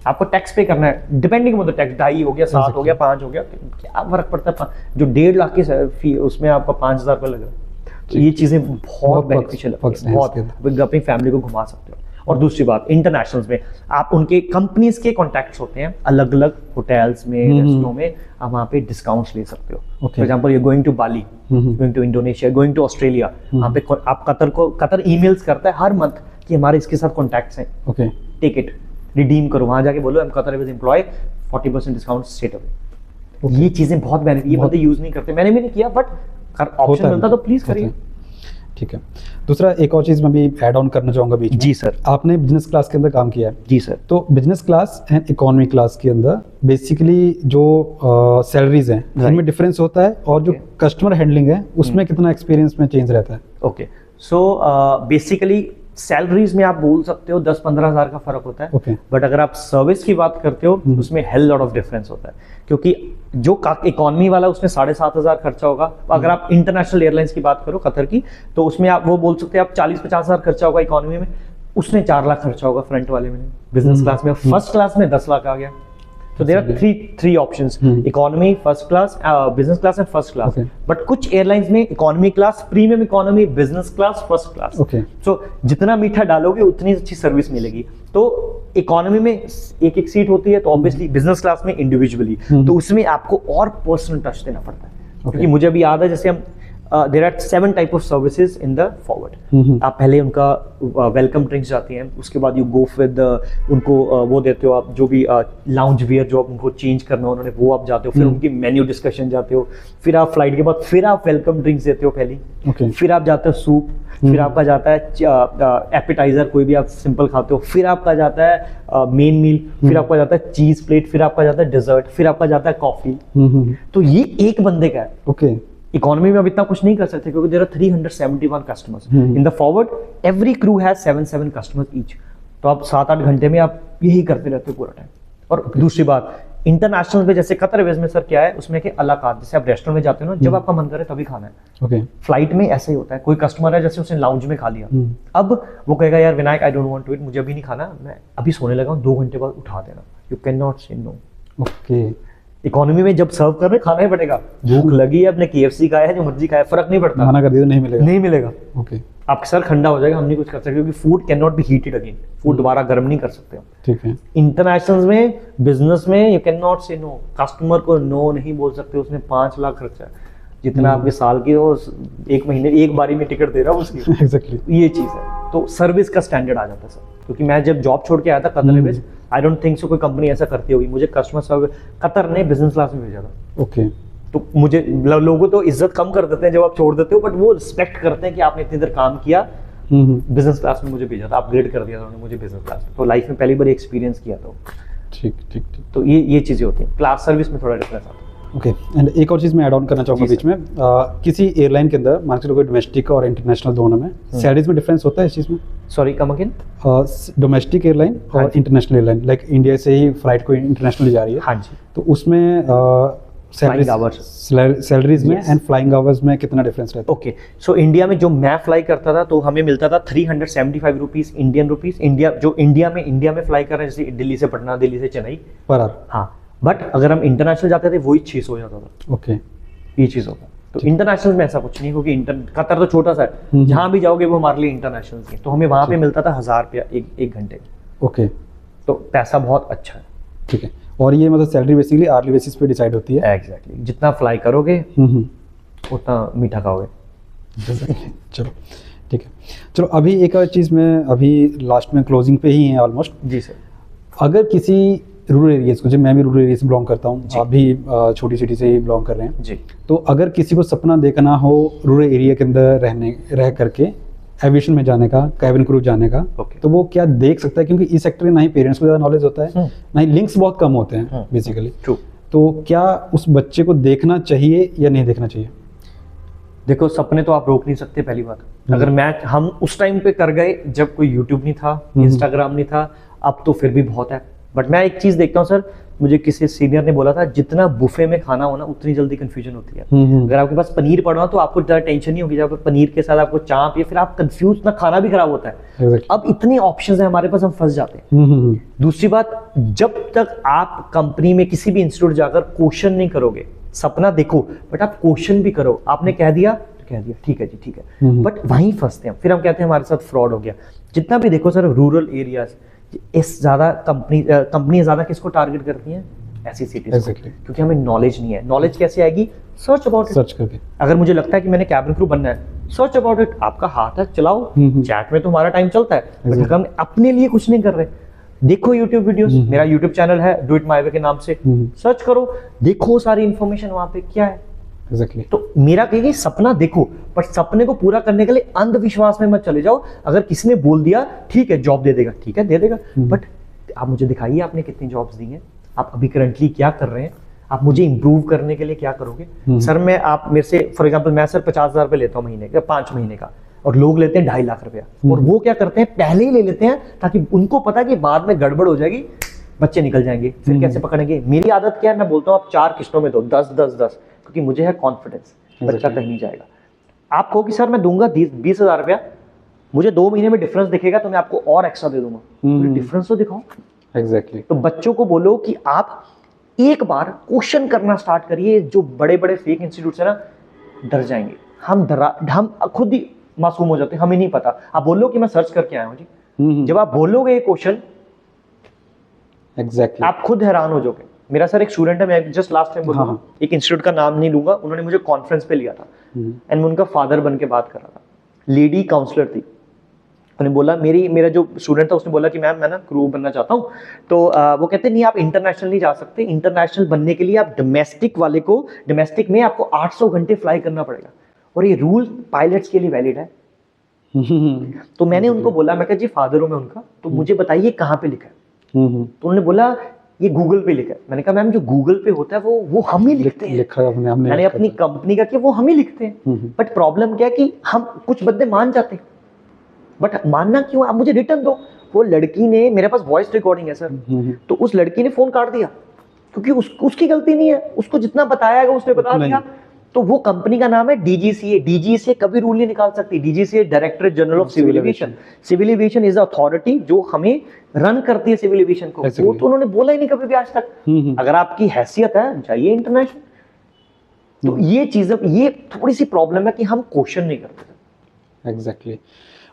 आपको टैक्स पे करना है, डिपेंडिंग ऑन द टैक्स। 2.5 हो गया, 7 हो गया, 5 हो गया, क्या फर्क पड़ता है। जो 1.5 लाख की फी, उसमें आपका 5000 रुपये लग रहा है। तो ये चीजें बहुत बेनिफिशियल है, बहुत। अपनी फैमिली को घुमा सकते हो। और दूसरी बात, इंटरनेशनल में आप उनके कंपनीज के कॉन्टैक्ट्स होते हैं, अलग अलग होटल्स में, रेस्टोरेंट में, आप वहाँ पे डिस्काउंट्स ले सकते हो। For example, you going to Bali, going to Indonesia, going to Australia, वहाँ पे आप कतर ईमेल्स करता है हर मंथ कि हमारे इसके साथ कॉन्टैक्ट्स हैं, ओके टेक इट, रिडीम करो। वहाँ जाके बोलो, I am Qatar Airways employ, 40% discount straight away. ये चीजें बहुत बेनिफिट, ये बंदे यूज नहीं करते, मैंने भी नहीं किया, बट ऑप्शन मिलता तो प्लीज करिए। ठीक है। दूसरा एक और चीज़ मैं भी ऐड ऑन करना चाहूँगा बीच में। जी सर। आपने बिजनेस क्लास के अंदर काम किया है? जी सर। तो business class and economy class के अंदर बेसिकली जो सैलरीज हैं उनमें डिफरेंस होता है, और जो कस्टमर हैंडलिंग है उसमें कितना एक्सपीरियंस में चेंज रहता है? ओके, सो बेसिकली सैलरीज में आप बोल सकते हो 10-15 हज़ार का फर्क होता है। Okay. बट अगर आप सर्विस की बात करते हो, उसमें हेल लॉट ऑफ डिफरेंस होता है, क्योंकि जो इकोनॉमी वाला उसमें 7,500 खर्चा होगा। अगर आप इंटरनेशनल एयरलाइंस की बात करो, कतर की, तो उसमें आप वो बोल सकते हैं आप 40-50 हज़ार खर्चा होगा इकोनॉमी में, उसमें 4 लाख खर्चा होगा फ्रंट वाले में। बिजनेस क्लास में, फर्स्ट क्लास में 10 लाख आ गया। तो there are three options, economy, first class, business class and first class. But कुछ एयरलाइंस में economy class, premium economy, business class, first class. So जितना मीठा डालोगे उतनी अच्छी सर्विस मिलेगी। तो इकोनॉमी में एक एक सीट होती है, तो ऑब्वियसली बिजनेस क्लास में इंडिविजुअली, तो उसमें आपको और पर्सनल टच देना पड़ता है। क्योंकि मुझे अभी याद है, जैसे हम there are 7 type of services in the forward. आप पहले उनका वेलकम ड्रिंक्स जाती हैं, उसके बाद यू गो विद उनको वो देते हो आप, जो भी लाउंज वियर जो आप उनको चेंज करना उन्होंने, वो आप जाते हो, फिर उनकी मेन्यू डिस्कशन जाते हो, फिर आप फ्लाइट के बाद फिर आप वेलकम ड्रिंक्स देते हो पहली, फिर आप जाते हो सूप, फिर आपका जाता है एपिटाइजर, कोई भी आप सिंपल खाते हो, फिर आपका जाता है मेन मील, फिर आपका जाता है चीज प्लेट, फिर आपका जाता है डेजर्ट, फिर आपका जाता है कॉफी। तो ये एक बंदे का है। ओके। इकोनॉमी में अब इतना कुछ नहीं कर सकते, क्योंकि there are 371 customers in the forward, every crew has 7 customers each. तो आप 7-8 घंटे में आप यही करते रहते हो पूरा टाइम। और दूसरी बात, इंटरनेशनल में जैसे कतर एयरवेज में सर क्या है, उसमें कि अला कार्ट, जैसे आप रेस्टोरेंट में जाते हो ना, जब आपका मन करे तभी खाना है। ओके। फ्लाइट में ऐसा ही होता है, कोई कस्टमर है जैसे उसने लाउंज में खा लिया, अब वो कहेगा यार Vinayak I don't want to eat, मुझे अभी नहीं खाना, मैं अभी सोने लगा हूं, 2 घंटे बाद उठा देना। यू कैन नॉट से नो। ओके। इकोनॉमी में जब सर्व कर रहे खाना ही पड़ेगा, भूख लगी है, अपने KFC खाया है, जो मर्जी खाया, फर्क नहीं पड़ता, मना कर दिया तो नहीं मिलेगा। नहीं मिलेगा। ओके। आपका सर ठंडा हो जाएगा, हम नहीं कुछ कर सकते, क्योंकि food can not be heated again, food दोबारा गर्म नहीं कर सकते हम। ठीक है। इंटरनेशनल में, बिजनेस में यू कैन नॉट से नो, कस्टमर को नो नहीं बोल सकते, उसने 5 लाख खर्चा है, जितना आपके साल की हो, 1 महीने एक बारी में टिकट दे रहा हूँ उसकी। एग्जैक्टली। ये चीज़ है, तो सर्विस का स्टैंडर्ड आ जाता है सर। क्योंकि मैं जब जॉब छोड़ के आया था Qatar Airways, I don't think so कोई कंपनी ऐसा करती होगी, मुझे कस्टमर सर्विस कतर ने बिजनेस क्लास में भेजा था। ओके। तो मुझे लोगों तो इज्जत कम कर देते हैं जब आप छोड़ देते हो, बट वो रिस्पेक्ट करते हैं कि आपने इतनी देर काम किया। बिजनेस क्लास में मुझे भेजा था, अपग्रेड कर दिया था उन्होंने मुझे बिजनेस क्लास में, तो लाइफ में पहली बार एक्सपीरियंस किया था। ठीक ठीक ठीक। तो ये चीज़ें होती हैं, क्लास सर्विस में थोड़ा डिफरेंस आता है। ओके। एंड एक और चीज़ मैं ऐड ऑन करना चाहूँगा जी बीच में, किसी एयरलाइन के अंदर मान के चलो डोमेस्टिक और इंटरनेशनल दोनों में सैलरीज में डिफरेंस होता है इस चीज़ में? Sorry, come again. Domestic airline हाँ और जी। इंटरनेशनल एयरलाइन, लाइक इंडिया से ही फ्लाइट को इंटरनेशनल जा रही है, हाँ जी। तो उसमें Flying hours. सैलरीज में Yes. एंड फ्लाइंग आवर्स में कितना डिफरेंस रहता ओके, सो इंडिया में जो मैं फ्लाई करता था तो हमें मिलता था 375 रुपीज इंडियन रुपीज। इंडिया में फ्लाई कर रहे हैं, जैसे दिल्ली से पटना, दिल्ली से चेन्नई। है पर आवर? हाँ, बट अगर हम इंटरनेशनल जाते थे वही 600 हो जाता था। ओके। ये चीज़ होता। तो इंटरनेशनल में ऐसा कुछ नहीं, क्योंकि कतर तो छोटा सा है, जहाँ भी जाओगे वो हमारे लिए इंटरनेशनल है। तो हमें वहाँ पे मिलता था 1000 रुपया एक घंटे। ओके, तो पैसा बहुत अच्छा है। ठीक है। और ये मतलब सैलरी बेसिकली आर्ली बेसिस पे डिसाइड होती है? एग्जैक्टली, जितना फ्लाई करोगे हम्म। उतना मीठा खाओगे। चलो ठीक है। चलो अभी एक और चीज़ में, अभी लास्ट में क्लोजिंग पे ही है ऑलमोस्ट। जी सर। अगर किसी रूरल एरियाज को, जब मैं भी रूरल एरिया से बिलोंग करता हूँ, जी। आप भी छोटी सिटी से ही बिलोंग कर रहे हैं, जी। तो अगर किसी को सपना देखना हो रूरल एरिया के अंदर रह करके एविएशन में जाने का, कैबिन क्रू जाने का, Okay. तो वो क्या देख सकता है? क्योंकि इस सेक्टर में ना ही पेरेंट्स को ज़्यादा नॉलेज होता है, ना ही लिंक्स बहुत कम होते हैं बेसिकली। ट्रू। तो क्या उस बच्चे को देखना चाहिए या नहीं देखना चाहिए? देखो, सपने तो आप रोक नहीं सकते पहली बात। अगर हम उस टाइम पे कर गए जब कोई यूट्यूब नहीं था, इंस्टाग्राम नहीं था, अब तो फिर भी बहुत है। बट मैं एक चीज देखता हूँ सर, मुझे किसी सीनियर ने बोला था, जितना बुफे में खाना हो ना उतनी जल्दी कंफ्यूजन होती है। अगर आपके पास पनीर पड़ा हो तो आपको ज़्यादा टेंशन नहीं होगी, जब पनीर के साथ आपको चाप, या फिर आप कंफ्यूज ना, खाना भी खराब होता है। Exactly. अब इतने ऑप्शंस हैं हमारे पास, हम फंस जाते हैं। दूसरी बात, जब तक आप कंपनी में किसी भी इंस्टीट्यूट जाकर क्वेश्चन नहीं करोगे, सपना देखो बट आप क्वेश्चन भी करो। आपने कह दिया तो कह दिया, ठीक है जी ठीक है, बट वहीं फंसते हैं। फिर हम कहते हैं हमारे साथ फ्रॉड हो गया। जितना भी देखो सर, रूरल एरियाज इस ज़्यादा कंपनी ज़्यादा किसको टारगेट करती हैं? ऐसी सिटीज। Exactly. क्योंकि हमें नॉलेज नहीं है। नॉलेज कैसे आएगी? Search about it. सर्च करके। अगर मुझे लगता है कि मैंने कैबिन क्रू बनना है, सर्च अबाउट इट। आपका हाथ है, चलाओ। चैट में तो हमारा टाइम चलता है, बट हम अपने लिए कुछ नहीं कर रहे। देखो यूट्यूब वीडियोस, मेरा यूट्यूब चैनल है डू इट माय वे के नाम से, सर्च करो, देखो सारी इंफॉर्मेशन वहां पे क्या है। Exactly. तो मेरा कहेगी सपना देखो, पर सपने को पूरा करने के लिए अंधविश्वास में मत चले जाओ। अगर किसी ने बोल दिया ठीक है जॉब दे देगा, ठीक है दे देगा, बट आप मुझे दिखाइए आपने कितनी जॉब्स दी हैं, आप अभी करंटली क्या कर रहे हैं, आप मुझे इंप्रूव करने के लिए क्या करोगे। सर आप मेरे से फॉर एग्जांपल, मैं सर 50,000 रुपये लेता हूँ महीने का, 5 महीने का, और लोग लेते हैं 2.5 लाख रुपया। और वो क्या करते हैं, पहले ही ले लेते हैं ताकि उनको पता कि बाद में गड़बड़ हो जाएगी, बच्चे निकल जाएंगे, फिर कैसे पकड़ेंगे। मेरी आदत क्या है, मैं बोलता हूँ आप 4 किस्तों में दो, 10-10-10, क्योंकि मुझे है कॉन्फिडेंस, बच्चा कहीं नहीं जाएगा। आप कहो कि सर मैं दूंगा 20,000 रुपया, मुझे 2 महीने में डिफरेंस दिखेगा तो मैं आपको और एक्स्ट्रा दे दूंगा। डिफरेंस तो दिखाओ। Exactly. तो बच्चों को बोलो कि आप एक बार क्वेश्चन करना स्टार्ट करिए। जो बड़े बड़े फेक इंस्टीट्यूट्स है ना, डर जाएंगे। हम खुद ही मासूम हो जाते हैं, हमें नहीं पता। आप बोलो कि मैं सर्च करके आया हूँ जी, जब आप बोलोगे ये क्वेश्चन, Exactly. आप खुद हैरान हो जाओगे। मेरा सर एक स्टूडेंट है, मैं जस्ट लास्ट टाइम बोलूँगा, एक इंस्टीट्यूट का नाम नहीं लूंगा, उन्होंने मुझे कॉन्फ्रेंस पे लिया था एंड मैं उनका फादर बन के बात कर रहा था। लेडी काउंसलर थी, उन्होंने बोला, मेरा जो स्टूडेंट था उसने बोला कि मैम मैं ना क्रू बनना चाहता हूँ। तो वो कहते नहीं, आप इंटरनेशनल नहीं जा सकते, इंटरनेशनल बनने के लिए आप डोमेस्टिक में आपको 800 घंटे फ्लाई करना पड़ेगा, और ये रूल पायलट्स के लिए वैलिड है। तो मैंने उनको बोला, मैं कहा जी फादर हूँ मैं उनका, तो मुझे बताइए कहाँ पे लिखा है। तो उन्होंने बोला ये गूगल पे लिखा है। मैंने कहा मैम जो गूगल पे होता है वो हम ही लिखते हैं। लिखा है हमने मैंने अपनी कंपनी का कि वो हम ही लिखते हैं, बट प्रॉब्लम क्या है कि हम कुछ बंदे मान जाते हैं, बट मानना क्यों, आप मुझे रिटर्न दो। वो लड़की ने, मेरे पास वॉइस रिकॉर्डिंग है सर, तो उस लड़की ने फोन काट दिया, क्योंकि उसकी गलती नहीं है, उसको जितना बताया गया उसने बता दिया। तो वो कंपनी का नाम है डीजीसीए। डीजीसीए कभी रूल नहीं निकाल सकती। DGCA directorate general of civil aviation. Civil aviation is authority जो हमें रन करती है सिविल एविएशन को। वो तो उन्होंने बोला ही नहीं कभी भी आज तक। अगर आपकी हैसियत है जाइए इंटरनेशनल। तो ये चीज, ये थोड़ी सी प्रॉब्लम है कि हम क्वेश्चन नहीं करते। एग्जैक्टली।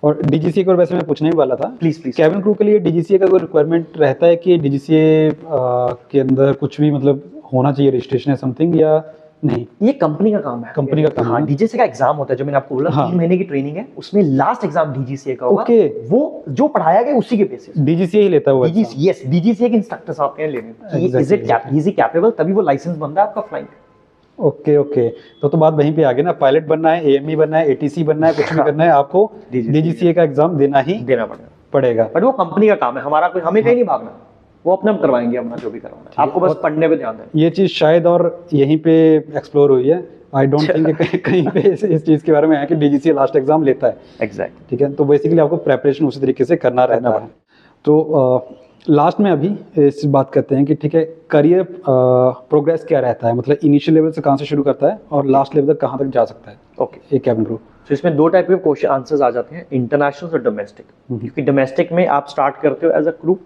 और डीजीसीए को वैसे मैं पूछने ही वाला था, प्लीज कैबिन क्रू के लिए डीजीसीए का कोई रिक्वायरमेंट रहता है कि डीजीसीए के अंदर कुछ भी मतलब होना चाहिए रजिस्ट्रेशन है समथिंग, या नहीं? ये कंपनी का काम है। कंपनी का काम है। हाँ, डीजीसीए का एग्जाम होता है जो मैंने आपको बोला, 3 महीने की ट्रेनिंग है, उसमें लास्ट एग्जाम डीजीसीए का होगा। ओके। वो जो पढ़ाया गया उसी के बेसिस डीजीसीए ही लेता है वो? यस, डीजीसीए के इंस्ट्रक्टर्स आपके यहाँ लेने, इज इट कैपेबल, तभी वो लाइसेंस बनता है आपका फ्लाइंग। ओके ओके, तो बात वहीं पे आ गई ना, पायलट बनना है, एएमई बनना है, एटीसी बनना है, कुछ भी करना है, आपको डीजीसीए का एग्जाम देना पड़ेगा। बट वो कंपनी का काम है, हमारा कोई, हमें कहीं नहीं भागना। वो अपना करवाएंगे, अपना जो भी करवाना है, आपको बस पढ़ने पे ध्यान देना। ये चीज़ शायद और यहीं पे एक्सप्लोर हुई है, आई डोंट थिंक कहीं पे इस चीज़ के बारे में है कि डीजीसी लास्ट एग्जाम लेता है। एग्जैक्ट, ठीक है, तो बेसिकली आपको प्रेपरेशन उसी तरीके से करना रहता है। तो लास्ट में अभी इस बात करते हैं कि ठीक है, करियर प्रोग्रेस क्या रहता है, मतलब इनिशियल लेवल से कहाँ से शुरू करता है और लास्ट लेवल तक कहाँ तक जा सकता है ओके। एक कैबिन क्रू। तो इसमें दो टाइप के क्वेश्चन आंसर्स आ जाते हैं, इंटरनेशनल और डोमेस्टिक। क्योंकि डोमेस्टिक में आप स्टार्ट करते हो एज अ क्रू,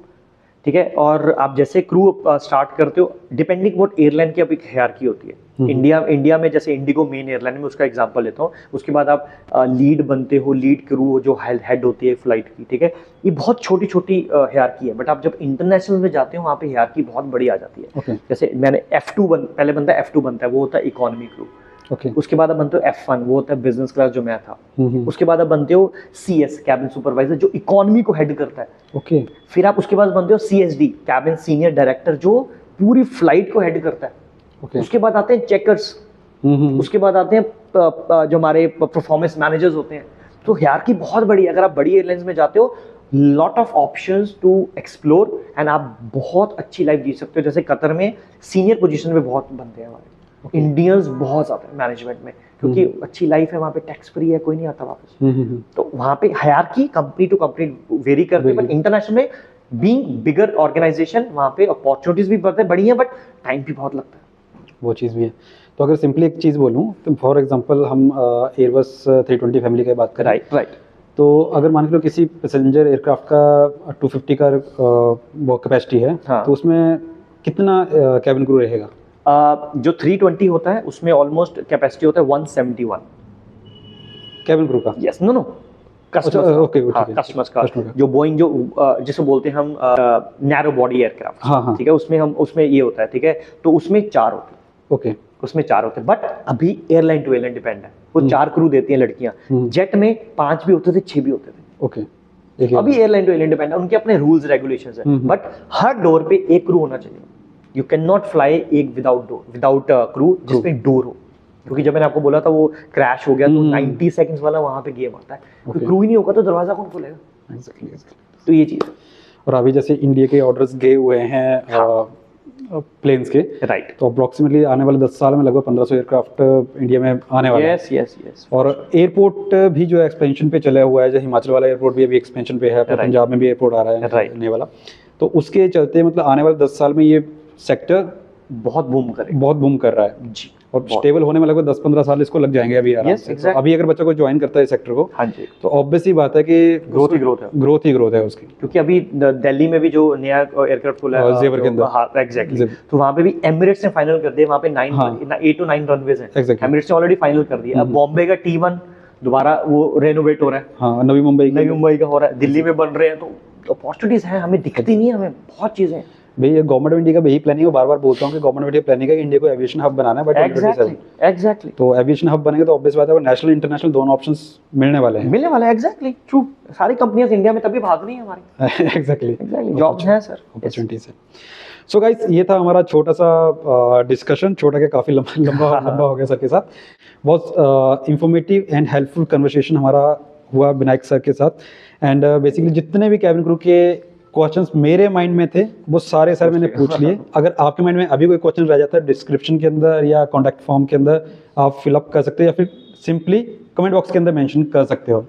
ठीक है, और आप जैसे क्रू स्टार्ट करते हो डिपेंडिंग व्हाट एयरलाइन की अब एक हायरार्की होती है। इंडिया में जैसे इंडिगो मेन एयरलाइन में, उसका एग्जांपल लेता हूँ, उसके बाद आप लीड बनते हो, लीड क्रू जो हेड होती है फ्लाइट की, ठीक है, ये बहुत छोटी छोटी हायरार्की है। बट आप जब इंटरनेशनल में जाते हो वहाँ पे हायरार्की बहुत बड़ी आ जाती है। जैसे मैंने पहले बनता है F2 बनता है, वो होता है इकोनॉमी क्रू। उसके बाद आप बनते हो F1, वो होता है बिजनेस क्लास जो मैं था। उसके बाद आप बनते हो CS कैबिन सुपरवाइजर, जो इकोनॉमी को हेड करता है। फिर आप उसके बाद बनते हो CSD कैबिन सीनियर डायरेक्टर, जो पूरी फ्लाइट को हेड करता है। उसके बाद आते हैं चेकर्स, उसके बाद आते हैं जो हमारे परफॉर्मेंस मैनेजर्स होते हैं। तो हायरार्की बहुत बड़ी है। अगर आप बड़ी एयरलाइंस में जाते हो, lot of options to explore and आप बहुत अच्छी लाइफ जी सकते हो। जैसे कतर में सीनियर पोजीशन पे बहुत बनते हैं हमारे इंडियंस बहुत ज़्यादा मैनेजमेंट में, क्योंकि अच्छी लाइफ है वहाँ पे, टैक्स फ्री है, कोई नहीं आता वापस। तो वहाँ पे hierarchy company to company vary करती है। बट इंटरनेशनल में बीइंग बिगर ऑर्गेनाइजेशन, वहाँ पे अपॉर्चुनिटीज भी बड़ी हैं, बट टाइम भी बहुत लगता है। वो चीज़ भी है। तो अगर सिंपली एक चीज़ बोलूँ तो फॉर एग्जांपल हम एयरबस 320 फैमिली की बात करें, राइट। तो अगर मान लो किसी पैसेंजर एयरक्राफ्ट का 250 का वो कैपेसिटी है, तो उसमें कितना कैबिन क्रू रहेगा? जो 320 होता है उसमें ऑलमोस्ट कैपेसिटी होता है 171 कैबिन क्रू का। यस, नो कस्टमर्स का जो बोइंग जो जिसे बोलते हैं हम नैरो बॉडी एयरक्राफ्ट, ठीक है, उसमें ये होता है, ठीक है, तो उसमें 4 होते हैं। ओके, उसमें 4 होते हैं। बट अभी एयरलाइन टू एयरलाइन डिपेंड है, वो 4 क्रू देती हैं लड़कियां। जेट में 5 भी होते थे, 6 भी होते थे। ओके, अभी एयरलाइन टू एयरलाइन डिपेंड है, उनके अपने रूल्स रेगुलेशंस है। बट हर डोर पे एक क्रू होना चाहिए। यू कैन नॉट फ्लाई एक विदाउट क्रू जिसमें डोर हो, क्योंकि जब मैंने आपको बोला था वो क्रैश हो गया तो 90 सेकंड्स वाला वहां पे गेम आता है। तो क्रू ही नहीं होगा तो दरवाजा कौन खोलेगा? तो ये चीज। और अभी जैसे इंडिया के ऑर्डर्स गए हुए हैं प्लेन्स के, राइट, तो अप्रोक्सीमेटली आने वाले 10 साल में लगभग 1500 एयरक्राफ्ट इंडिया में आने वाले हैं। यस। और एयरपोर्ट भी जो एक्सपेंशन पे चला हुआ है, जैसे हिमाचल वाला एयरपोर्ट भी अभी एक्सपेंशन पे है, पंजाब में भी एयरपोर्ट आ रहा है नए वाला। तो उसके चलते मतलब आने वाले 10 साल में ये सेक्टर बहुत बूम कर रहा है जी, और स्टेबल होने में लगभग 10-15 साल इसको लग जाएंगे अभी आराम से। तो अभी अगर बच्चा को ज्वाइन करता है इस सेक्टर को, हाँ जी, तो ऑब्वियस ही बात है कि ग्रोथ है उसकी। क्योंकि अभी दिल्ली में भी जो नया एयरक्राफ्ट खुला है जेवर के अंदर, हाँ एग्जैक्टली, तो वहाँ पे भी एमिरेट्स ने फाइनल कर दिया, वहाँ पे 8 to 9 रनवेज हैं, एमिरेट्स ने ऑलरेडी फाइनल कर दिया। अब बॉम्बे का T1 दोबारा वो रेनोवेट हो रहा है, हाँ, नवी मुंबई का हो रहा है, दिल्ली में बन रहे हैं। तो अपॉर्चुनिटीज हैं, हमें दिखती नहीं है, हमें बहुत चीजें। भाई ये गवर्नमेंट ऑफ इंडिया का यही प्लानिंग है, बार-बार बोलता हूँ कि गवर्नमेंट ऑफ इंडिया प्लानिंग है कि इंडिया को एविएशन हब बनाना है बाय 2027। एग्जैक्टली। तो एविएशन हब बनेगा तो ऑब्वियस बात है वो नेशनल इंटरनेशनल दोनों ऑप्शंस मिलने वाले हैं। Exactly, true. सारी कंपनियां इंडिया में तभी भाग रही हैं हमारी। एग्जैक्टली, जॉब्स हैं सर, अपॉर्चुनिटीज है। सो गाइस, ये था हमारा छोटा सा डिस्कशन, छोटा के काफ़ी लंबा हो गया सर के साथ। बहुत इंफॉर्मेटिव एंड हेल्पफुल कन्वर्सेशन हमारा हुआ विनायक सर के साथ। एंड बेसिकली जितने भी कैबिन क्रू के क्वेश्चंस मेरे माइंड में थे वो सारे सर मैंने पूछ लिए। अगर आपके माइंड में अभी कोई क्वेश्चन रह जाता है, डिस्क्रिप्शन के अंदर या कॉन्टैक्ट फॉर्म के अंदर आप फिलअप कर सकते हो, या फिर सिंपली कमेंट बॉक्स के अंदर मेंशन कर सकते हो।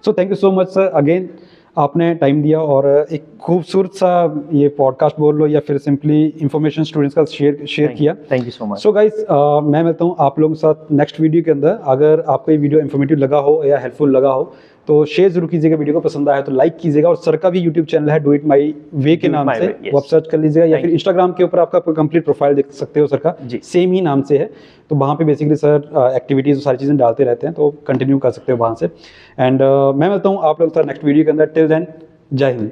So thank you so much sir, again आपने टाइम दिया और एक खूबसूरत सा ये पॉडकास्ट बोल लो या फिर सिंपली इंफॉर्मेशन स्टूडेंट्स का शेयर किया। Thank you so much. So guys, मैं मिलता हूँ आप लोगों के साथ नेक्स्ट वीडियो के अंदर। अगर आपको ये वीडियो इन्फॉर्मेटिव लगा हो या हेल्पफुल लगा हो तो शेयर जरूर कीजिएगा, वीडियो को पसंद आया तो लाइक कीजिएगा। और सर का भी यूट्यूब चैनल है डू इट माई वे के नाम से, वो आप सर्च कर लीजिएगा, या फिर इंस्टाग्राम के ऊपर आपका कंप्लीट प्रोफाइल देख सकते हो सर का, सेम ही नाम से है। तो वहाँ पे बेसिकली सर एक्टिविटीज सारी चीज़ें डालते रहते हैं, तो कंटिन्यू कर सकते हो वहाँ से। एंड मैं मिलता हूँ आप लोग सर नेक्स्ट वीडियो के अंदर। टिल देन, जय हिंद।